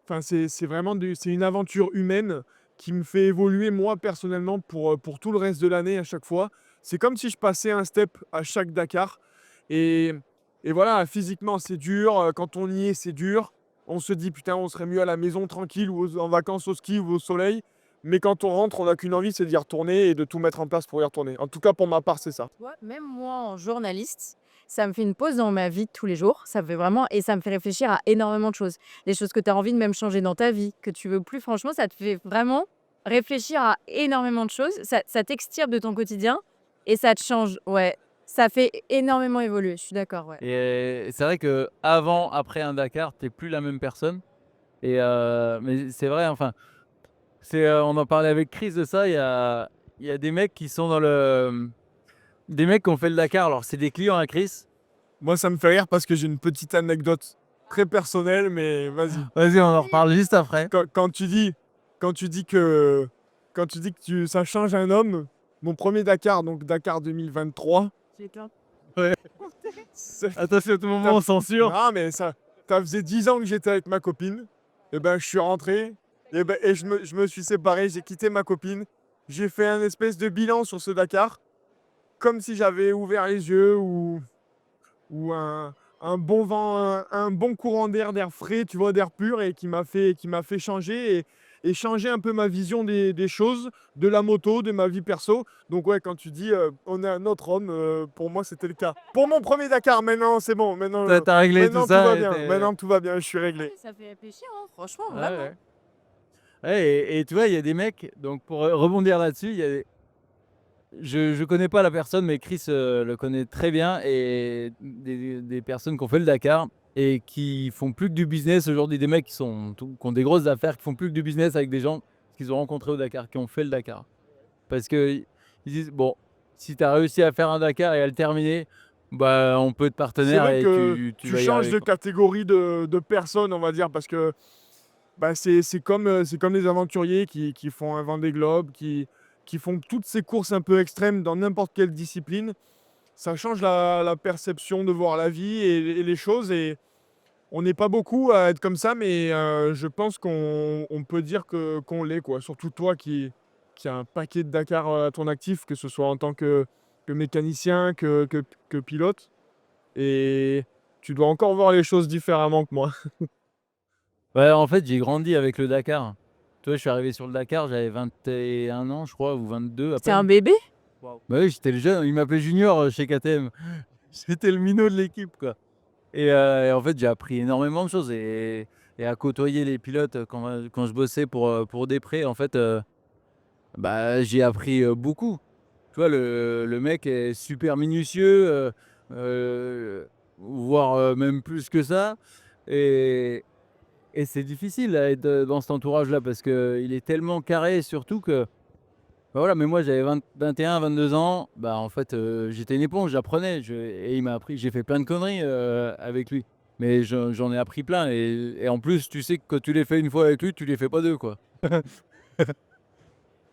enfin, c'est vraiment c'est une aventure humaine qui me fait évoluer moi personnellement pour tout le reste de l'année à chaque fois. C'est comme si je passais un step à chaque Dakar. Et, et voilà, physiquement c'est dur, quand on y est c'est dur. On se dit putain on serait mieux à la maison tranquille ou en vacances au ski ou au soleil. Mais quand on rentre, on n'a qu'une envie, c'est d'y retourner et de tout mettre en place pour y retourner. En tout cas pour ma part c'est ça. Tu vois, même moi, en journaliste, ça me fait une pause dans ma vie de tous les jours. Ça me fait vraiment, et ça me fait réfléchir à énormément de choses. Les choses que tu as envie de même changer dans ta vie, que tu veux plus, franchement, ça te fait vraiment réfléchir à énormément de choses. Ça t'extirpe de ton quotidien et ça te change. Ouais, ça fait énormément évoluer. Je suis d'accord, ouais. Et c'est vrai que avant, après un Dakar, t'es plus la même personne. Et mais c'est vrai, enfin, on en parlait avec Chris de ça. Il y a des mecs qui sont dans des mecs qui ont fait le Dakar. Alors, c'est des clients à Chris. Moi ça me fait rire parce que j'ai une petite anecdote très personnelle, mais vas-y. Vas-y, on en reparle juste après. Quand tu dis que ça change un homme, mon premier Dakar, donc Dakar 2023. c'est- Attention, à tout moment, on censure. Non, mais ça faisait 10 ans que j'étais avec ma copine. Et ben, je suis rentré et je me suis séparé. J'ai quitté ma copine. J'ai fait un espèce de bilan sur ce Dakar, comme si j'avais ouvert les yeux ou un bon vent, un bon courant d'air frais, tu vois, d'air pur et qui m'a fait changer et changer un peu ma vision des choses, de la moto, de ma vie perso. Donc ouais, quand tu dis on est un autre homme, pour moi c'était le cas. Pour mon premier Dakar, maintenant c'est bon, maintenant, T'as réglé maintenant tout tout ça. va et bien, t'es- maintenant tout va bien, je suis réglé. Ça fait réfléchir, hein, franchement, Ouais, vraiment. ouais. Ouais, et tu vois, il y a des mecs, donc pour rebondir là-dessus, je connais pas la personne, mais Chris le connaît très bien, et des personnes qui ont fait le Dakar et qui font plus que du business aujourd'hui, des mecs qui ont des grosses affaires, qui font plus que du business avec des gens qu'ils ont rencontrés au Dakar, qui ont fait le Dakar. Parce que ils disent, bon, si tu as réussi à faire un Dakar et à le terminer, bah, on peut être C'est partenaire vrai et que tu tu vas y changes arriver, de quoi. catégorie de personnes, on va dire, parce que bah, c'est comme les aventuriers qui font un Vendée Globe, qui font toutes ces courses un peu extrêmes dans n'importe quelle discipline. Ça change la perception de voir la vie et les choses. Et on n'est pas beaucoup à être comme ça, mais je pense qu'on peut dire qu'on l'est, quoi. Surtout toi qui a un paquet de Dakar à ton actif, que ce soit en tant que mécanicien, que pilote. Et tu dois encore voir les choses différemment que moi. Ouais, en fait, j'ai grandi avec le Dakar. Tu vois, je suis arrivé sur le Dakar, j'avais 21 ans, je crois, ou 22 à C'est un peine. bébé? Bah oui, j'étais le jeune, il m'appelait Junior chez KTM. J'étais le minot de l'équipe, quoi. Et en fait, j'ai appris énormément de choses et à côtoyer les pilotes quand je bossais pour Després, en fait, bah, j'ai appris beaucoup. Tu vois, le mec est super minutieux, voire même plus que ça. Et c'est difficile à être dans cet entourage-là parce qu'il est tellement carré, surtout que. Bah voilà, mais moi j'avais 21, 22 ans, bah en fait j'étais une éponge, j'apprenais, et il m'a appris, j'ai fait plein de conneries avec lui. Mais j'en ai appris plein, et en plus tu sais que quand tu les fais une fois avec lui, tu les fais pas deux, quoi.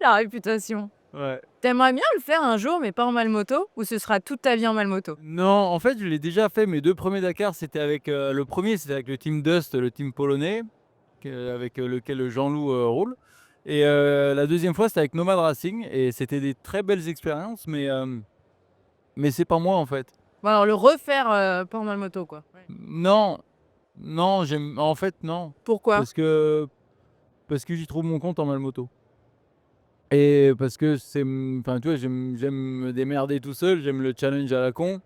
La réputation. Ouais. T'aimerais bien le faire un jour, mais pas en malmoto, ou ce sera toute ta vie en malmoto? Non, en fait je l'ai déjà fait, mes 2 premiers Dakar, c'était avec, le premier c'était avec le team Dust, le team polonais, avec lequel Jean-Loup roule. Et la deuxième fois c'était avec Nomad Racing, et c'était des très belles expériences, mais c'est pas moi en fait. Bon alors le refaire, pas en malmoto quoi. Non, non, en fait non. Pourquoi? Parce que j'y trouve mon compte en malmoto. Et parce que enfin tu vois, j'aime me démerder tout seul, j'aime le challenge à la con.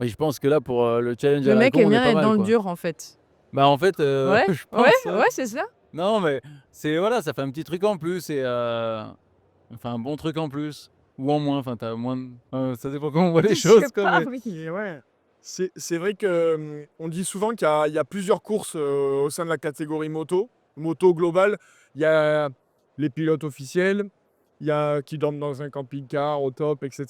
Et je pense que là pour le challenge à Le la mec con, aime on est bien pas être mal, dans le quoi. dur en fait. Bah en fait, Ouais, je pense, ouais, ouais. ouais, c'est ça. Non mais c'est voilà, ça fait un petit truc en plus, et enfin un bon truc en plus ou en moins, enfin t'as moins ça dépend comment on voit les Je choses, sais quoi, pas, mais oui. Ouais. C'est vrai que on dit souvent qu'il y a plusieurs courses au sein de la catégorie moto, moto globale. Il y a les pilotes officiels, il y a qui dorment dans un camping-car au top, etc.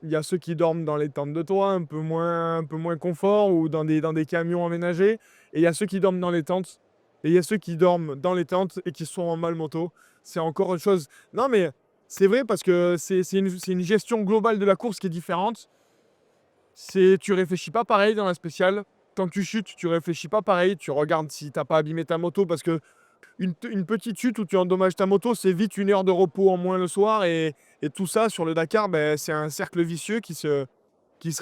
Il y a ceux qui dorment dans les tentes de toit, un peu moins confort, ou dans des camions aménagés. Et il y a ceux qui dorment dans les tentes. Et il y a ceux qui dorment dans les tentes et qui sont en mal moto. C'est encore autre chose. Non, mais c'est vrai parce que c'est une gestion globale de la course qui est différente. Tu réfléchis pas pareil dans la spéciale. Quand tu chutes, tu réfléchis pas pareil. Tu regardes si t'as pas abîmé ta moto, parce que une petite chute où tu endommages ta moto, c'est vite 1 heure de repos en moins le soir. Et tout ça sur le Dakar, ben, c'est un cercle vicieux qui se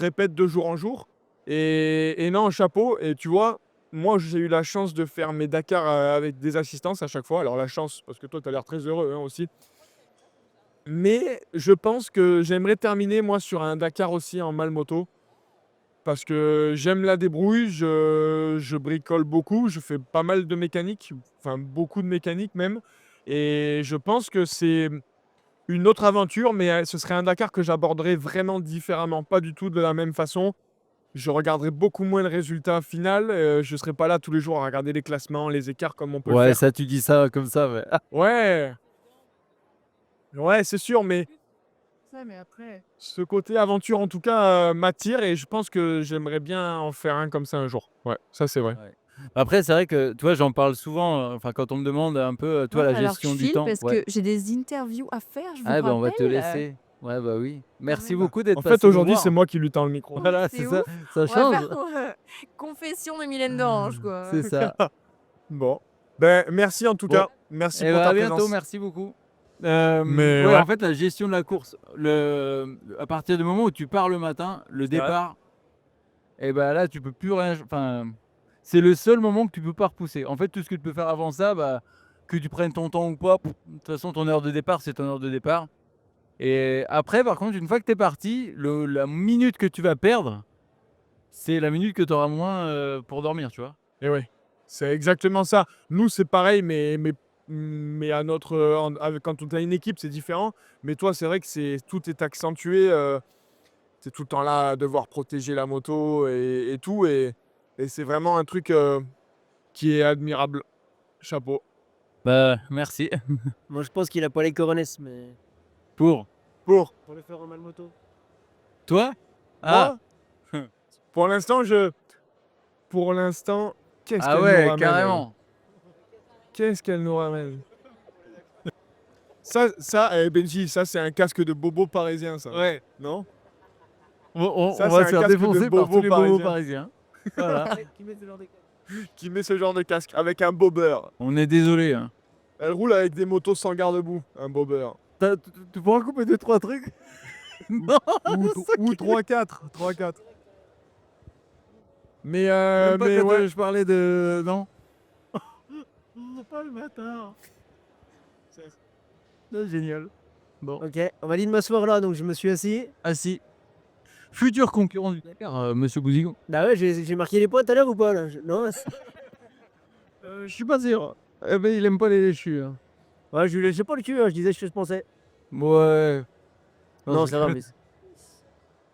répète de jour en jour. Et non, chapeau. Et tu vois, moi j'ai eu la chance de faire mes Dakar avec des assistances à chaque fois. Alors la chance, parce que toi tu as l'air très heureux, hein, aussi. Mais je pense que j'aimerais terminer moi sur un Dakar aussi en mal moto. Parce que j'aime la débrouille, je bricole beaucoup, je fais pas mal de mécanique, enfin beaucoup de mécanique même. Et je pense que c'est une autre aventure, mais ce serait un Dakar que j'aborderais vraiment différemment, pas du tout de la même façon. Je regarderais beaucoup moins le résultat final, je serais pas là tous les jours à regarder les classements, les écarts comme on peut le ouais, faire. ça tu dis ça comme ça, mais Ouais, ouais, c'est sûr, mais Ça, mais après. ce côté aventure en tout cas m'attire, et je pense que j'aimerais bien en faire un comme ça un jour. Ouais, ça c'est vrai. ouais. Après c'est vrai que, tu vois, j'en parle souvent, enfin quand on me demande un peu, toi, la Alors je gestion du file temps. parce Ouais. que j'ai des interviews à faire, je vous Ah bah on va te rappelle. laisser. Ouais, bah oui. Merci ouais. beaucoup d'être En passé fait, nous aujourd'hui, voir. c'est moi qui lui tends le micro. Voilà, C'est c'est ça, ouf. ça On va change. faire confession de Mylène d'Orange, quoi. C'est ça. Bon. Ben, merci en tout Bon. cas. Merci Et pour bah ta à bientôt, présence. merci beaucoup. Mais Ouais, ouais. en fait, la gestion de la course, à partir du moment où tu pars le matin, le C'est vrai. départ, et ben là, tu peux plus rien. Enfin, c'est le seul moment que tu peux pas repousser. En fait, tout ce que tu peux faire avant ça, bah, que tu prennes ton temps ou pas, de toute façon, ton heure de départ, c'est ton heure de départ. Et après, par contre, une fois que tu es parti, la minute que tu vas perdre, c'est la minute que tu auras moins pour dormir, tu vois. Et oui, c'est exactement ça. Nous, c'est pareil, mais à notre, quand on a une équipe, c'est différent. Mais toi, c'est vrai que tout est accentué. Tu es tout le temps là à devoir protéger la moto et tout. Et c'est vraiment un truc qui est admirable. Chapeau. Bah, merci. Moi, je pense qu'il a pas les coronets, mais Pour Pour le faire en mal moto. toi? Ah, moi, pour l'instant, qu'est-ce ah qu'elle nous ouais, ramène, carrément. Qu'est-ce qu'elle nous ramène? Benji, ça c'est un casque de bobo parisien, ça. Ouais. Non? On Ça, va c'est se un faire casque de défoncer par tous bobo les bobos parisiens. Voilà. Qui met ce genre de casque avec un bobber. On est désolé. Hein. Elle roule avec des motos sans garde-boue, un bobber. Tu pourras couper 2-3 trucs? Non. Ou 3-4. 3-4. Mais, Même pas mais quand ouais. je parlais de. Non. Pas le matin. C'est génial. Bon. Ok, on m'a dit de m'asseoir là, donc je me suis assis. Assis. Futur concurrent du Dakar, monsieur Bouzigon. Bah ouais, j'ai marqué les points tout à l'heure ou pas là Non Je suis pas sûr. Eh ben, il aime pas les déchus. Hein. Ouais, je lui laissais pas le cul, hein, je disais ce que je pensais. Ouais. Non, c'est vrai, mais.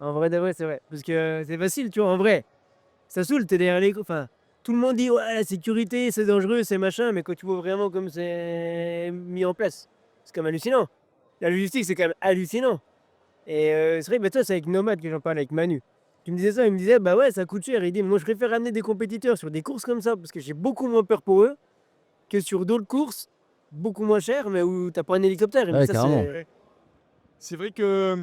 En vrai, de vrai, c'est vrai. Parce que c'est facile, tu vois, en vrai. Ça saoule, t'es derrière les. Enfin, tout le monde dit ouais, la sécurité, c'est dangereux, c'est machin, mais quand tu vois vraiment comme c'est mis en place, c'est quand même hallucinant. La logistique, c'est quand même hallucinant. Et c'est vrai, bah, toi, c'est avec Nomad que j'en parle avec Manu. Tu me disais ça, il me disait, bah ouais, ça coûte cher. Il dit, moi, je préfère amener des compétiteurs sur des courses comme ça parce que j'ai beaucoup moins peur pour eux que sur d'autres courses beaucoup moins chères, mais où t'as pas un hélicoptère. Il me Ouais, dit, ça, carrément. C'est vrai que,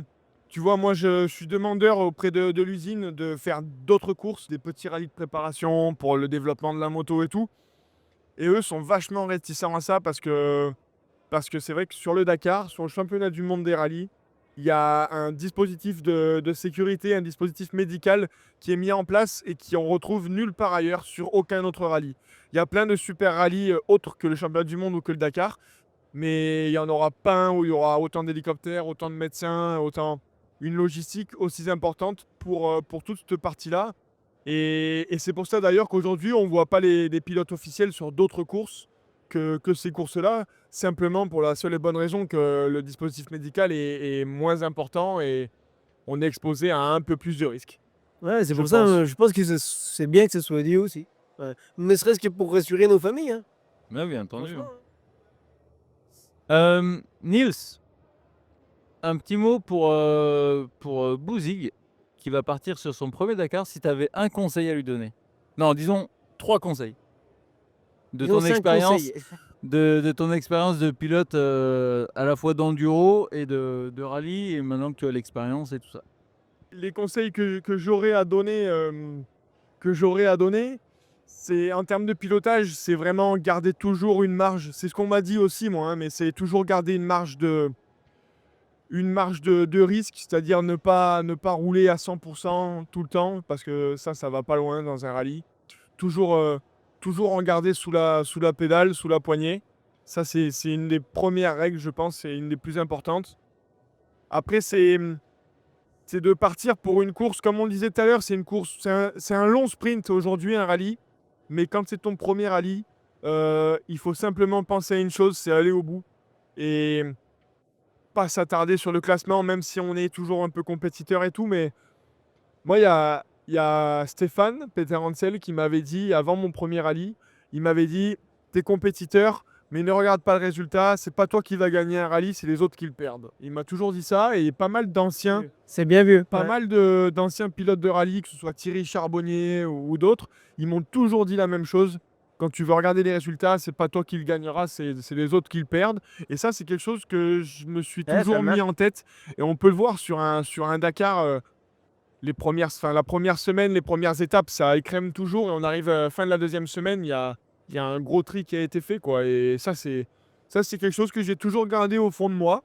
tu vois, moi, je suis demandeur auprès de l'usine de faire d'autres courses, des petits rallyes de préparation pour le développement de la moto et tout. Et eux sont vachement réticents à ça parce que c'est vrai que sur le Dakar, sur le championnat du monde des rallyes, il y a un dispositif de sécurité, un dispositif médical qui est mis en place et qu'on retrouve nulle part ailleurs sur aucun autre rallye. Il y a plein de super rallyes autres que le championnat du monde ou que le Dakar, mais il n'y en aura pas un où il y aura autant d'hélicoptères, autant de médecins, autant une logistique aussi importante pour toute cette partie-là. Et c'est pour ça d'ailleurs qu'aujourd'hui, on ne voit pas les pilotes officiels sur d'autres courses que ces courses-là, simplement pour la seule et bonne raison que le dispositif médical est moins important et on est exposé à un peu plus de risques. Ouais, c'est Je pour ça, pense. je pense que c'est bien que ce soit dit aussi. Ouais. Ne serait-ce que pour rassurer nos familles. Hein. Ouais, bien entendu. Franchement, Niels, un petit mot pour Bouzig, qui va partir sur son premier Dakar, si tu avais un conseil à lui donner. Non, disons 3 conseils. De disons ton 5 expérience, conseils. de ton expérience de pilote à la fois d'enduro et de rallye, et maintenant que tu as l'expérience et tout ça. Les conseils que j'aurais à donner, c'est en termes de pilotage, c'est vraiment garder toujours une marge. C'est ce qu'on m'a dit aussi, moi, hein, mais c'est toujours garder une marge de risque, c'est-à-dire ne pas rouler à 100% tout le temps, parce que ça va pas loin dans un rallye. Toujours, toujours en garder sous la pédale, sous la poignée. Ça, c'est une des premières règles, je pense, c'est une des plus importantes. Après, c'est de partir pour une course, comme on le disait tout à l'heure, c'est une course, c'est un long sprint aujourd'hui, un rallye. Mais quand c'est ton premier rallye, il faut simplement penser à une chose, c'est aller au bout. Et pas s'attarder sur le classement, même si on est toujours un peu compétiteur et tout. Mais moi, il y a Stéphane Peter Hansel qui m'avait dit, avant mon premier rallye, il m'avait dit, t'es compétiteur, mais ne regarde pas le résultat, c'est pas toi qui vas gagner un rallye, c'est les autres qui le perdent. Il m'a toujours dit ça, et pas mal d'anciens C'est bien vieux. pas ouais. mal d'anciens pilotes de rallye, que ce soit Thierry Charbonnier ou d'autres, ils m'ont toujours dit la même chose. Quand tu veux regarder les résultats, c'est pas toi qui le gagneras, c'est les autres qui le perdent. Et ça, c'est quelque chose que je me suis Ouais, ça toujours mis marche. en tête. Et on peut le voir sur un Dakar, la première semaine, les premières étapes, ça écrème toujours. Et on arrive à la fin de la deuxième semaine, il y a un gros tri qui a été fait, quoi. Et ça, c'est quelque chose que j'ai toujours gardé au fond de moi.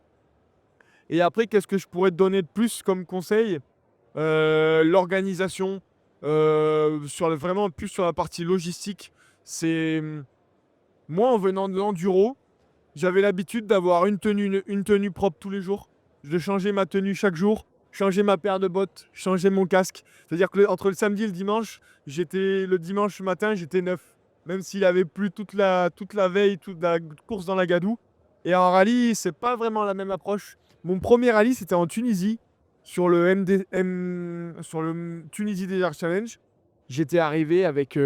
Et après, qu'est-ce que je pourrais te donner de plus comme conseil? L'organisation, vraiment plus sur la partie logistique. C'est moi, en venant de l'enduro, j'avais l'habitude d'avoir une tenue propre tous les jours. De changer ma tenue chaque jour, changer ma paire de bottes, changer mon casque. C'est-à-dire que entre le samedi et le dimanche, le dimanche matin, j'étais neuf. Même s'il avait plu toute la veille, toute la course dans la gadoue. Et en rallye, c'est pas vraiment la même approche. Mon premier rallye, c'était en Tunisie, sur sur le Tunisie Desert Challenge. J'étais arrivé avec,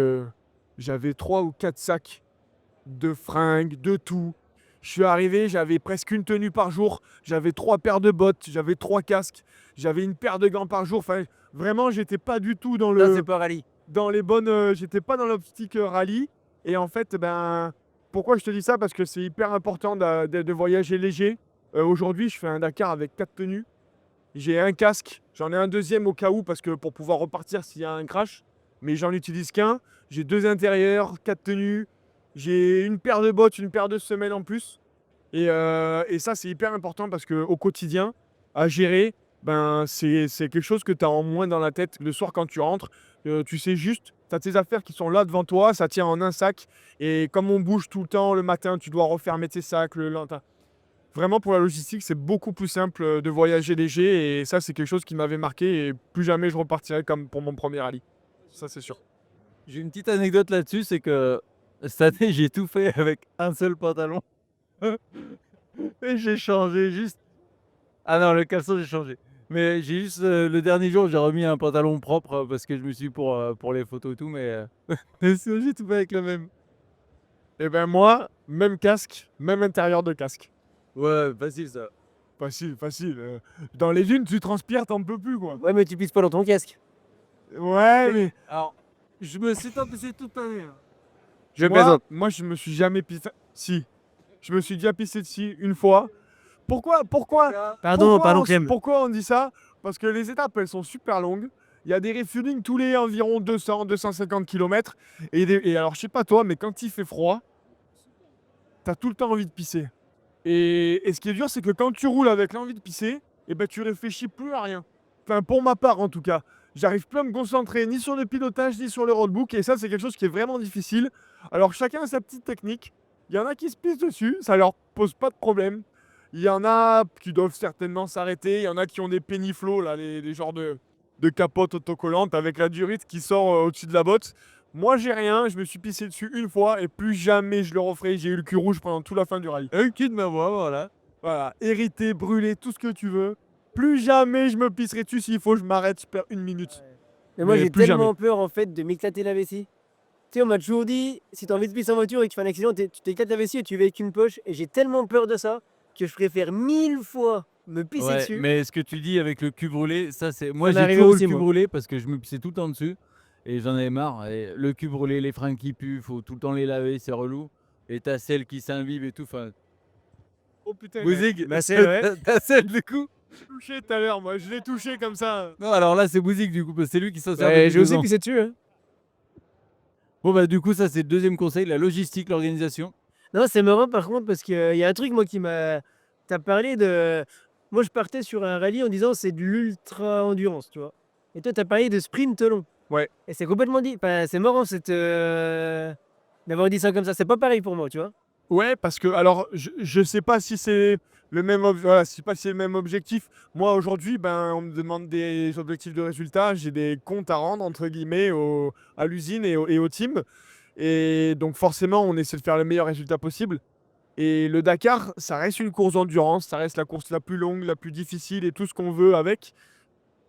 j'avais 3 ou 4 sacs de fringues, de tout. Je suis arrivé, j'avais presque une tenue par jour. J'avais 3 paires de bottes, j'avais 3 casques, j'avais une paire de gants par jour. Enfin, vraiment, j'étais pas du tout Ça, c'est pas rallye. dans les bonnes, j'étais pas dans l'optique rallye. Et en fait, ben, pourquoi je te dis ça? Parce que c'est hyper important de voyager léger. Aujourd'hui, je fais un Dakar avec 4 tenues. J'ai un casque, j'en ai un deuxième au cas où, parce que pour pouvoir repartir s'il y a un crash. Mais j'en utilise qu'un. J'ai 2 intérieurs, 4 tenues. J'ai une paire de bottes, une paire de semelles en plus. Et ça, c'est hyper important parce qu'au quotidien, à gérer, ben, c'est quelque chose que tu as en moins dans la tête. Le soir, quand tu rentres, tu sais juste, tu as tes affaires qui sont là devant toi, ça tient en un sac. Et comme on bouge tout le temps le matin, tu dois refermer tes sacs. Vraiment, pour la logistique, c'est beaucoup plus simple de voyager léger. Et ça, c'est quelque chose qui m'avait marqué. Et plus jamais je repartirai comme pour mon premier rallye. Ça, c'est sûr. J'ai une petite anecdote là-dessus, c'est que cette année, j'ai tout fait avec un seul pantalon. Et j'ai changé juste. Ah non, le caleçon, j'ai changé. Mais j'ai juste le dernier jour, j'ai remis un pantalon propre parce que je me suis dit pour les photos et tout, mais sinon, j'ai tout fait avec le même. Et ben moi, même casque, même intérieur de casque. Ouais, facile ça. Facile, facile. Dans les dunes, tu transpires, t'en peux plus, quoi. Ouais, mais tu pisses pas dans ton casque. Ouais, mais Alors, je me suis tapé toute l'année. Hein. Je moi, plaisante. moi, je me suis jamais pissé. Si, je me suis déjà pissé dessus une fois. Pourquoi Pardon, pourquoi Clem. pourquoi on dit ça? Parce que les étapes, elles sont super longues. Il y a des refuelings tous les environ 200-250 km. Et alors, je sais pas toi, mais quand il fait froid, t'as tout le temps envie de pisser. Et ce qui est dur, c'est que quand tu roules avec l'envie de pisser, eh ben, tu réfléchis plus à rien. Enfin, pour ma part, en tout cas. J'arrive plus à me concentrer ni sur le pilotage, ni sur le roadbook. Et ça, c'est quelque chose qui est vraiment difficile. Alors, chacun a sa petite technique. Il y en a qui se pissent dessus, ça leur pose pas de problème. Il y en a qui doivent certainement s'arrêter. Il y en a qui ont des péniflots, là, les genres de capotes autocollantes avec la durite qui sort au-dessus de la botte. Moi, j'ai rien. Je me suis pissé dessus une fois et plus jamais je le referai. J'ai eu le cul rouge pendant toute la fin du rallye. Un cul de ma voix, voilà. Voilà, hérité, brûlé, tout ce que tu veux. Plus jamais je me pisserai dessus. S'il faut, je m'arrête, je perds une minute. Mais moi, Mais j'ai plus tellement peur en fait de m'éclater la vessie. Tu sais, on m'a toujours dit, si t'as envie de pisser en voiture et que tu fais un accident, tu t'éclates la vessie et tu vas avec une poche. Et j'ai tellement peur de ça que je préfère 1000 fois me pisser Ouais, dessus. mais ce que tu dis avec le cul brûlé, ça c'est. Moi m'est j'ai arrivé toujours le aussi, cul moi. brûlé parce que je me pissais tout le temps dessus et j'en avais marre. Et le cul brûlé, les fringues qui puent, faut tout le temps les laver, c'est relou. Et t'as celle qui s'imbibe et tout. Enfin, Oh putain, Bouzig, Bah, c'est vrai. t'as celle du coup. j'ai touché tout à l'heure, moi. Je l'ai touché comme ça. Non, alors là c'est Bouzig du coup, parce que c'est lui qui s'en sert Ouais, depuis j'ai 2 aussi ans. pissé dessus. Hein. Bon bah du coup ça c'est le deuxième conseil, la logistique, l'organisation. Non, c'est marrant par contre parce qu'il y a un truc moi qui m'a. T'as parlé de. Moi je partais sur un rallye en disant c'est de l'ultra endurance, tu vois. Et toi t'as parlé de sprint long. Ouais. Et c'est complètement dit. Enfin, c'est marrant d'avoir dit ça comme ça. C'est pas pareil pour moi, tu vois. Ouais, parce que, alors, je sais pas si c'est le même, voilà, je sais pas si c'est le même objectif. Moi, aujourd'hui, ben, on me demande des objectifs de résultats. J'ai des comptes à rendre, entre guillemets, à l'usine et au team. Et donc, forcément, on essaie de faire le meilleur résultat possible. Et le Dakar, ça reste une course d'endurance. Ça reste la course la plus longue, la plus difficile et tout ce qu'on veut avec.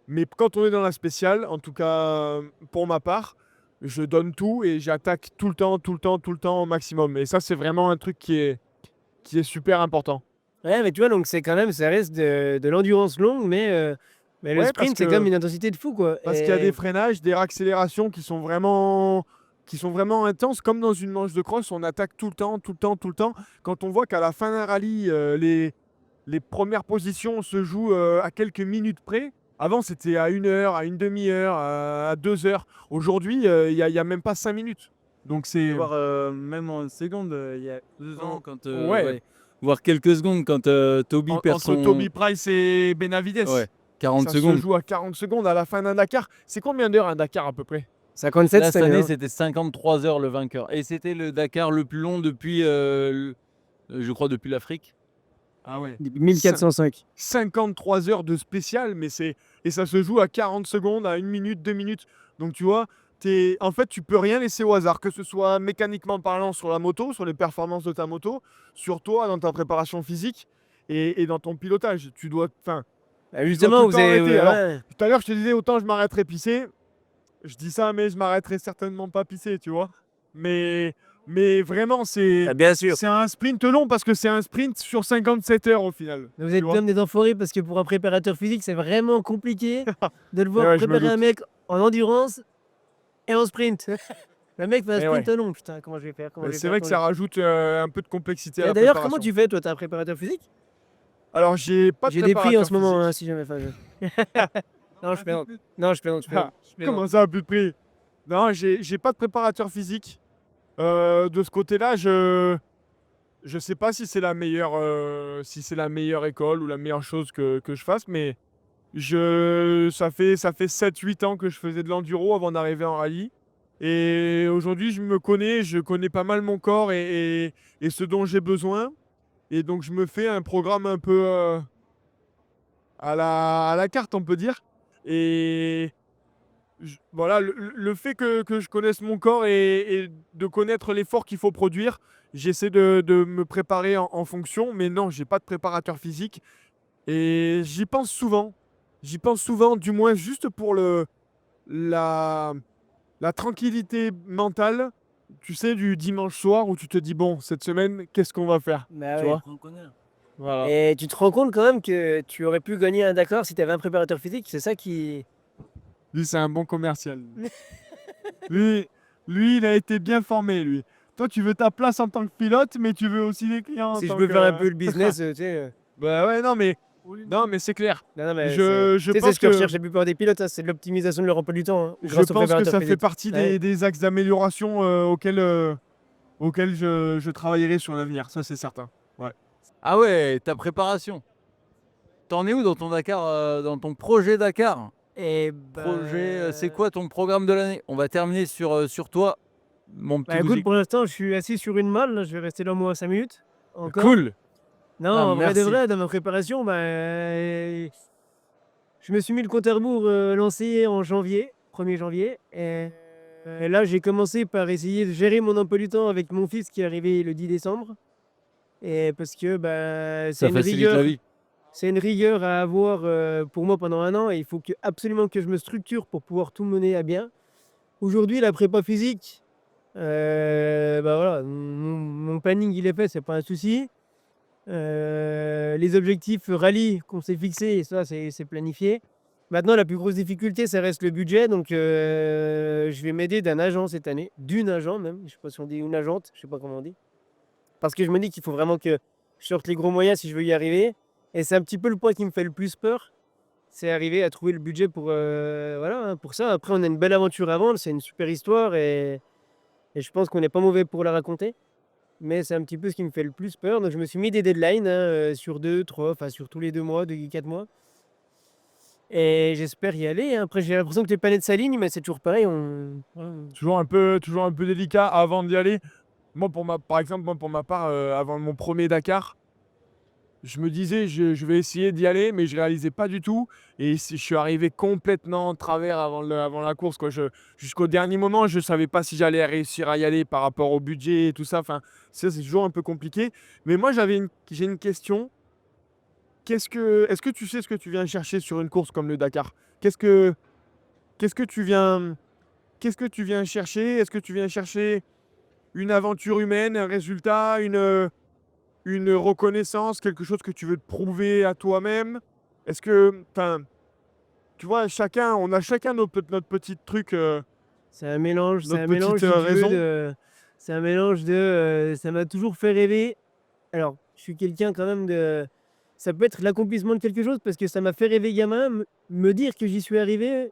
Mais quand on est dans la spéciale, en tout cas pour ma part, je donne tout et j'attaque tout le temps, tout le temps, tout le temps au maximum. Et ça, c'est vraiment un truc qui est super important. Ouais, mais tu vois, donc c'est quand même, ça reste de l'endurance longue, mais le Ouais, sprint, parce c'est que- quand même une intensité de fou, quoi. Parce qu'il y a des freinages, des réaccélérations qui sont vraiment intenses. Comme dans une manche de cross, on attaque tout le temps, tout le temps, tout le temps. Quand on voit qu'à la fin d'un rallye, les premières positions se jouent à quelques minutes près. Avant, c'était à 1 heure, à une demi-heure, à 2 heures. Aujourd'hui, il y a même pas 5 minutes. Donc c'est... Voire même en seconde, il y a 2 ans quand. Ouais. Voire quelques secondes quand Toby perd Entre son. Toby Price et Benavides. Ouais, 40 Ça secondes. se joue à 40 secondes à la fin d'un Dakar. C'est combien d'heures un Dakar à peu près? 57 Là, cette cette année. année, Hein. c'était 53 heures le vainqueur. Et c'était le Dakar le plus long depuis, je crois, depuis l'Afrique. Ah ouais. 1405. 53 heures de spécial, et ça se joue à 40 secondes, à 1 minute, 2 minutes. Donc tu vois, en fait, tu peux rien laisser au hasard, que ce soit mécaniquement parlant sur la moto, sur les performances de ta moto, sur toi, dans ta préparation physique et dans ton pilotage. Tu dois, enfin, Bah, justement, tout le vous temps avez. arrêter. Alors, ouais. tout à l'heure, je te disais, autant je m'arrêterais pisser. Je dis ça, mais je m'arrêterai certainement pas pisser, tu vois. Mais vraiment, c'est Ah, bien sûr. c'est un sprint long parce que c'est un sprint sur 57 heures au final. Vous tu êtes vois. comme des enfoirés parce que pour un préparateur physique, c'est vraiment compliqué de le voir Ouais, je me préparer un doute. mec en endurance et en sprint. Le mec fait un Eh sprint long, putain, comment je vais faire comment Mais je vais c'est faire, vrai que comment ça je vais rajoute un peu de complexité à faire. la Et d'ailleurs, comment préparation. tu fais, toi, t'es un préparateur physique? Alors, j'ai pas de J'ai des prix en ce préparateur moment, hein, physique. si jamais. Enfin, non, je plaisante. Non, je plaisante. Ah, Je plaisante. Comment ça, plus de prix? Non, j'ai pas de préparateur physique. De ce côté-là, je sais pas si c'est la meilleure école ou la meilleure chose que je fasse, mais ça fait 7-8 ans que je faisais de l'enduro avant d'arriver en rallye. Et aujourd'hui, je connais pas mal mon corps et ce dont j'ai besoin. Et donc, je me fais un programme un peu à la carte, on peut dire. Et voilà, le fait que je connaisse mon corps et de connaître l'effort qu'il faut produire, j'essaie de me préparer en fonction. Mais non, j'ai pas de préparateur physique. Et j'y pense souvent. J'y pense souvent, du moins juste pour la, la tranquillité mentale, tu sais, du dimanche soir où tu te dis, bon, cette semaine, qu'est-ce qu'on va faire? Bah Tu ouais. vois? Voilà. Et tu te rends compte quand même que tu aurais pu gagner un Dakar si tu avais un préparateur physique. C'est ça qui. Lui, c'est un bon commercial. Lui, lui, il a été bien formé, lui. Toi, tu veux ta place en tant que pilote, mais tu veux aussi des clients en Si je tant peux que... faire un peu le business, tu sais. Bah ouais, non, mais c'est clair. Non, mais Je tu sais, c'est pense ce que que, recherche la plupart des pilotes, hein, c'est l'optimisation de leur emploi du temps, hein, je grâce au pense que préparateur ça fait physique. partie Ouais. des axes d'amélioration auxquels je travaillerai sur l'avenir, ça c'est certain. Ah ouais, ta préparation. T'en es où dans ton Dakar, dans ton projet Dakar? Et Projet, c'est quoi ton programme de l'année? On va terminer sur toi, mon petit Bah écoute, Bouzik. pour l'instant, je suis assis sur une malle, là, je vais rester là au moins 5 minutes. Encore. Cool. Non, Ah, en vrai de merci. vrai, dans ma préparation, je me suis mis le compte à rebours lancé en janvier, 1er janvier. Et là, j'ai commencé par essayer de gérer mon emploi du temps avec mon fils qui est arrivé le 10 décembre. Et parce que Ça facilite la vie. c'est une rigueur à avoir pour moi pendant un an. Et il faut absolument que je me structure pour pouvoir tout mener à bien. Aujourd'hui, la prépa physique, voilà, mon planning il est fait, c'est pas un souci. Les objectifs rallye qu'on s'est fixés, ça c'est planifié. Maintenant, la plus grosse difficulté, ça reste le budget. Donc, je vais m'aider d'un agent cette année, d'une agent même. Je sais pas si on dit une agente, je sais pas comment on dit. Parce que je me dis qu'il faut vraiment que je sorte les gros moyens si je veux y arriver. Et c'est un petit peu le point qui me fait le plus peur. C'est arriver à trouver le budget pour, voilà, hein, pour ça. Après, on a une belle aventure à vendre, c'est une super histoire et je pense qu'on n'est pas mauvais pour la raconter. Mais c'est un petit peu ce qui me fait le plus peur. Donc, je me suis mis des deadlines sur 2, 3, enfin sur tous les 2 mois, 4 mois. Et j'espère y aller, hein. Après, j'ai l'impression que les planètes s'alignent, mais c'est toujours pareil. Voilà. Toujours un peu délicat avant d'y aller. Par exemple, pour ma part, avant mon premier Dakar, je me disais, je vais essayer d'y aller, mais je réalisais pas du tout. Et je suis arrivé complètement en travers avant la course, quoi. Jusqu'au dernier moment, je savais pas si j'allais réussir à y aller par rapport au budget et tout ça. Enfin, ça, c'est toujours un peu compliqué. Mais moi, j'ai une question. Est-ce que tu sais ce que tu viens chercher sur une course comme le Dakar? Qu'est-ce que tu viens, qu'est-ce que tu viens chercher? Est-ce que tu viens chercher une aventure humaine, un résultat, une reconnaissance, quelque chose que tu veux te prouver à toi-même? Est-ce que, enfin, tu vois, on a chacun notre petit truc, C'est un mélange, notre petite si tu veux, raison. c'est un mélange de. Ça m'a toujours fait rêver. Alors, je suis quelqu'un quand même de. Ça peut être l'accomplissement de quelque chose parce que ça m'a fait rêver gamin. Me dire que j'y suis arrivé,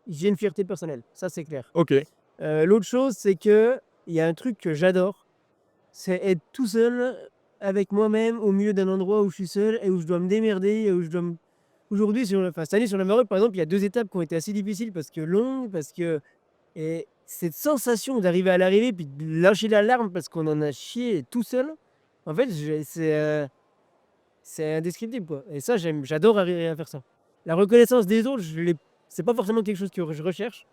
j'ai une fierté personnelle. Ça, c'est clair. Ok. L'autre chose, c'est que il y a un truc que j'adore, c'est être tout seul avec moi-même au milieu d'un endroit où je suis seul et où je dois me démerder, et où je dois me. Aujourd'hui, cette année sur la Maroc, par exemple, il y a 2 étapes qui ont été assez difficiles parce que longues, parce que. Et cette sensation d'arriver à l'arrivée puis de lâcher l'alarme parce qu'on en a chié tout seul, en fait, c'est indescriptible, quoi. Et ça, j'adore arriver à faire ça. La reconnaissance des autres, c'est pas forcément quelque chose que je recherche,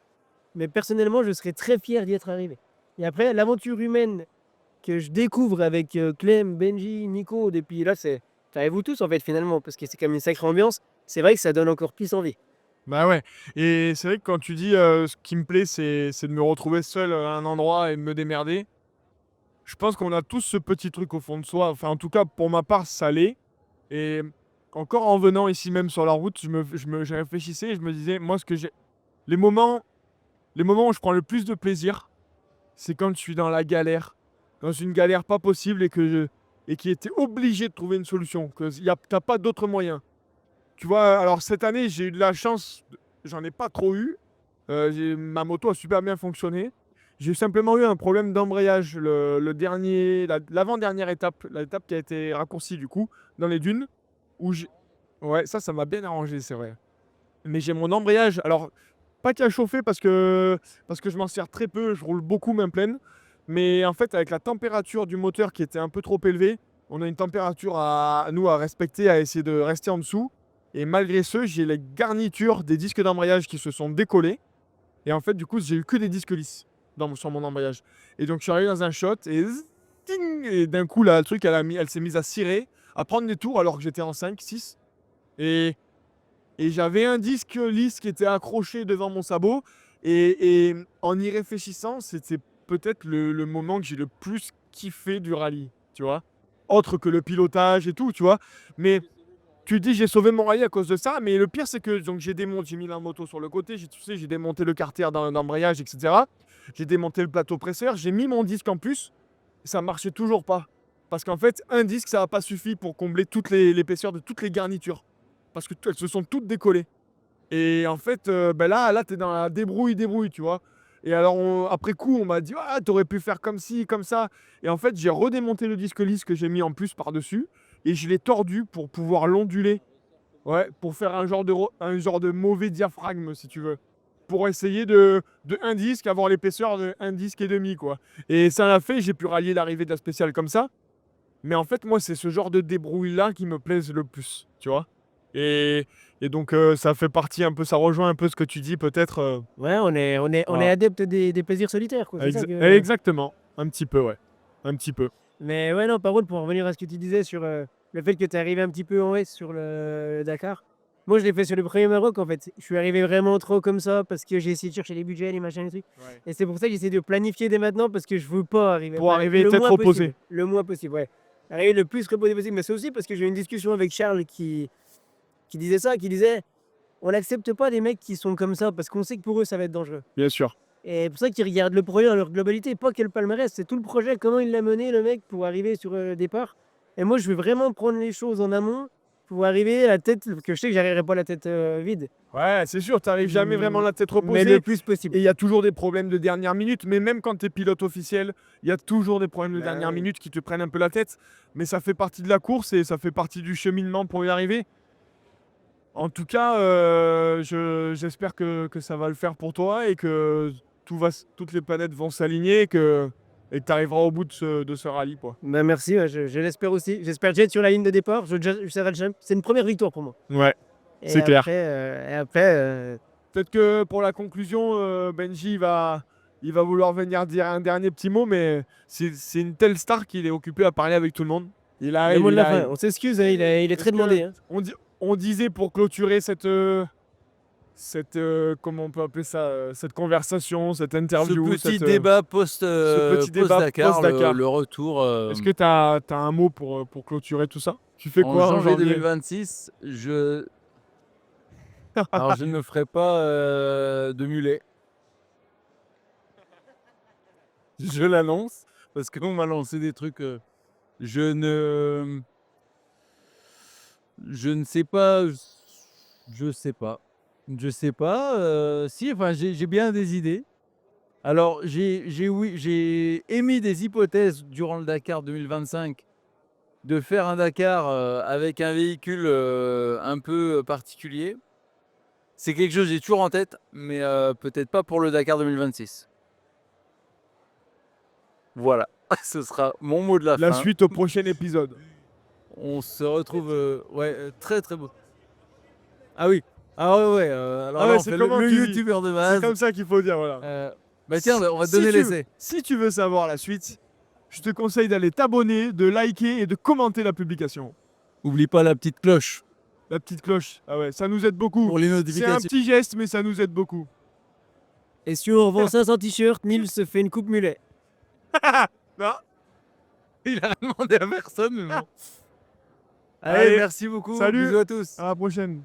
mais personnellement, je serais très fier d'y être arrivé. Et après, l'aventure humaine que je découvre avec Clem, Benji, Nico, depuis là, c'est vous tous en fait finalement, parce que c'est comme une sacrée ambiance. C'est vrai que ça donne encore plus envie. Bah ouais. Et c'est vrai que quand tu dis ce qui me plaît, c'est de me retrouver seul à un endroit et de me démerder. Je pense qu'on a tous ce petit truc au fond de soi. Enfin, en tout cas, pour ma part, ça l'est. Et encore en venant ici même sur la route, je réfléchissais et je me disais, moi, les moments, les moments où je prends le plus de plaisir, c'est quand je suis dans la galère, dans une galère pas possible et qui était obligé de trouver une solution, que t'as pas d'autre moyen. Tu vois, alors cette année, j'ai eu de la chance, j'en ai pas trop eu. Ma moto a super bien fonctionné. J'ai simplement eu un problème d'embrayage l'avant-dernière étape, l'étape qui a été raccourcie du coup, dans les dunes, ouais, ça m'a bien arrangé, c'est vrai. Mais j'ai mon embrayage, alors pas qui a chauffé parce que je m'en sers très peu, je roule beaucoup main pleine. Mais en fait, avec la température du moteur qui était un peu trop élevée, on a une température à respecter, à essayer de rester en dessous. Et malgré ce, j'ai les garnitures des disques d'embrayage qui se sont décollés. Et en fait, du coup, j'ai eu que des disques lisses sur mon embrayage. Et donc, je suis arrivé dans un shot et, et d'un coup, là, le truc, elle s'est mise à cirer, à prendre des tours alors que j'étais en 5, 6. Et Et j'avais un disque lisse qui était accroché devant mon sabot. Et en y réfléchissant, c'était peut-être le moment que j'ai le plus kiffé du rallye, tu vois. Autre que le pilotage et tout, tu vois. Mais tu dis j'ai sauvé mon rallye à cause de ça, mais le pire c'est que donc j'ai mis la moto sur le côté, j'ai démonté le carter d'embrayage, etc. J'ai démonté le plateau presseur, j'ai mis mon disque en plus, ça marchait toujours pas. Parce qu'en fait, un disque ça n'a pas suffi pour combler toute l'épaisseur de toutes les garnitures. Parce qu'elles se sont toutes décollées. Et en fait, là tu es dans la débrouille, tu vois. Et alors après coup, on m'a dit ah, t'aurais pu faire comme ci, comme ça. Et en fait, j'ai redémonté le disque lisse que j'ai mis en plus par-dessus. Et je l'ai tordu pour pouvoir l'onduler. Ouais, pour faire un genre de mauvais diaphragme, si tu veux. Pour essayer de un disque, avoir l'épaisseur de un disque et demi, quoi. Et ça l'a fait, j'ai pu rallier l'arrivée de la spéciale comme ça. Mais en fait, moi, c'est ce genre de débrouille-là qui me plaise le plus, tu vois. Et donc, ça fait partie un peu, ça rejoint un peu ce que tu dis, peut-être. Ouais, on est Voilà. adepte des plaisirs solitaires, quoi. C'est ça que- Exactement. Un petit peu, ouais. Un petit peu. Mais ouais, non, par contre, pour revenir à ce que tu disais sur le fait que tu es arrivé un petit peu en haut sur le Dakar, moi je l'ai fait sur le premier Maroc en fait. Je suis arrivé vraiment trop comme ça parce que j'ai essayé de chercher les budgets, les machins, les trucs. Et c'est pour ça que j'essaie de planifier dès maintenant parce que je veux pas arriver. Pour Enfin, arriver le peut-être moins reposé. possible, le moins possible, ouais. Arriver le plus reposé possible. Mais c'est aussi parce que j'ai eu une discussion avec Charles qui disait ça, qui disait on n'accepte pas des mecs qui sont comme ça parce qu'on sait que pour eux ça va être dangereux. Bien sûr. Et c'est pour ça qu'ils regardent le projet dans leur globalité, pas que le palmarès, c'est tout le projet, comment il l'a mené le mec pour arriver sur le départ. Et moi je veux vraiment prendre les choses en amont pour arriver à la tête, parce que je sais que j'arriverai pas la tête vide, Ouais, c'est sûr, t'arrives jamais vraiment la tête mais reposée. le plus possible. Et il y a toujours des problèmes de dernière minute, mais même quand tu es pilote officiel, il y a toujours des problèmes de Bah dernière oui. minute qui te prennent un peu la tête. Mais ça fait partie de la course et ça fait partie du cheminement pour y arriver. En tout cas, j'espère que ça va le faire pour toi et que toutes les planètes vont s'aligner et que tu arriveras au bout de ce rallye, quoi. Bah merci, ouais, je l'espère aussi. J'espère déjà être sur la ligne de départ, je serai le champ. C'est une première victoire pour moi. Ouais, Et c'est clair. Après, Peut-être que pour la conclusion, Benji il va vouloir venir dire un dernier petit mot, mais c'est une telle star qu'il est occupé à parler avec tout le monde. Il le arrive, mot de il la fin, arrive. on s'excuse, hein, il est très Est-ce que demandé. Hein. on disait pour clôturer comment on peut appeler ça, cette conversation, cette Ce interview, petit débat petit débat post-Dakar, post-Dakar. le retour Est-ce que tu as un mot pour clôturer tout ça? Tu fais en quoi en janvier janvier 2026. Alors, je ne ferai pas de mulet. Je l'annonce parce qu'on m'a lancé des trucs. Je ne sais pas. Je sais pas. Je sais pas. Si, enfin, j'ai bien des idées. Alors, j'ai émis des hypothèses durant le Dakar 2025 de faire un Dakar avec un véhicule un peu particulier. C'est quelque chose que j'ai toujours en tête, mais peut-être pas pour le Dakar 2026. Voilà, ce sera mon mot de la La fin. suite au prochain épisode. On se retrouve, très très beau. Ah oui, ah ouais, alors Ah là, ouais, on c'est fait comment le tu dis. youtubeur de C'est base. comme ça qu'il faut dire, voilà. Bah tiens, on va te Si donner tu l'essai. Si tu veux savoir la suite, je te conseille d'aller t'abonner, de liker et de commenter la publication. Oublie pas la petite cloche La petite cloche, ah ouais, ça nous aide beaucoup. pour les C'est un notifications. petit geste, mais ça nous aide beaucoup. Et si on revend 500 t-shirts, Nils se fait une coupe mulet. Non. Il a demandé à personne, mais bon. Allez, Allez, merci beaucoup. salut. Bisous à tous. À la prochaine.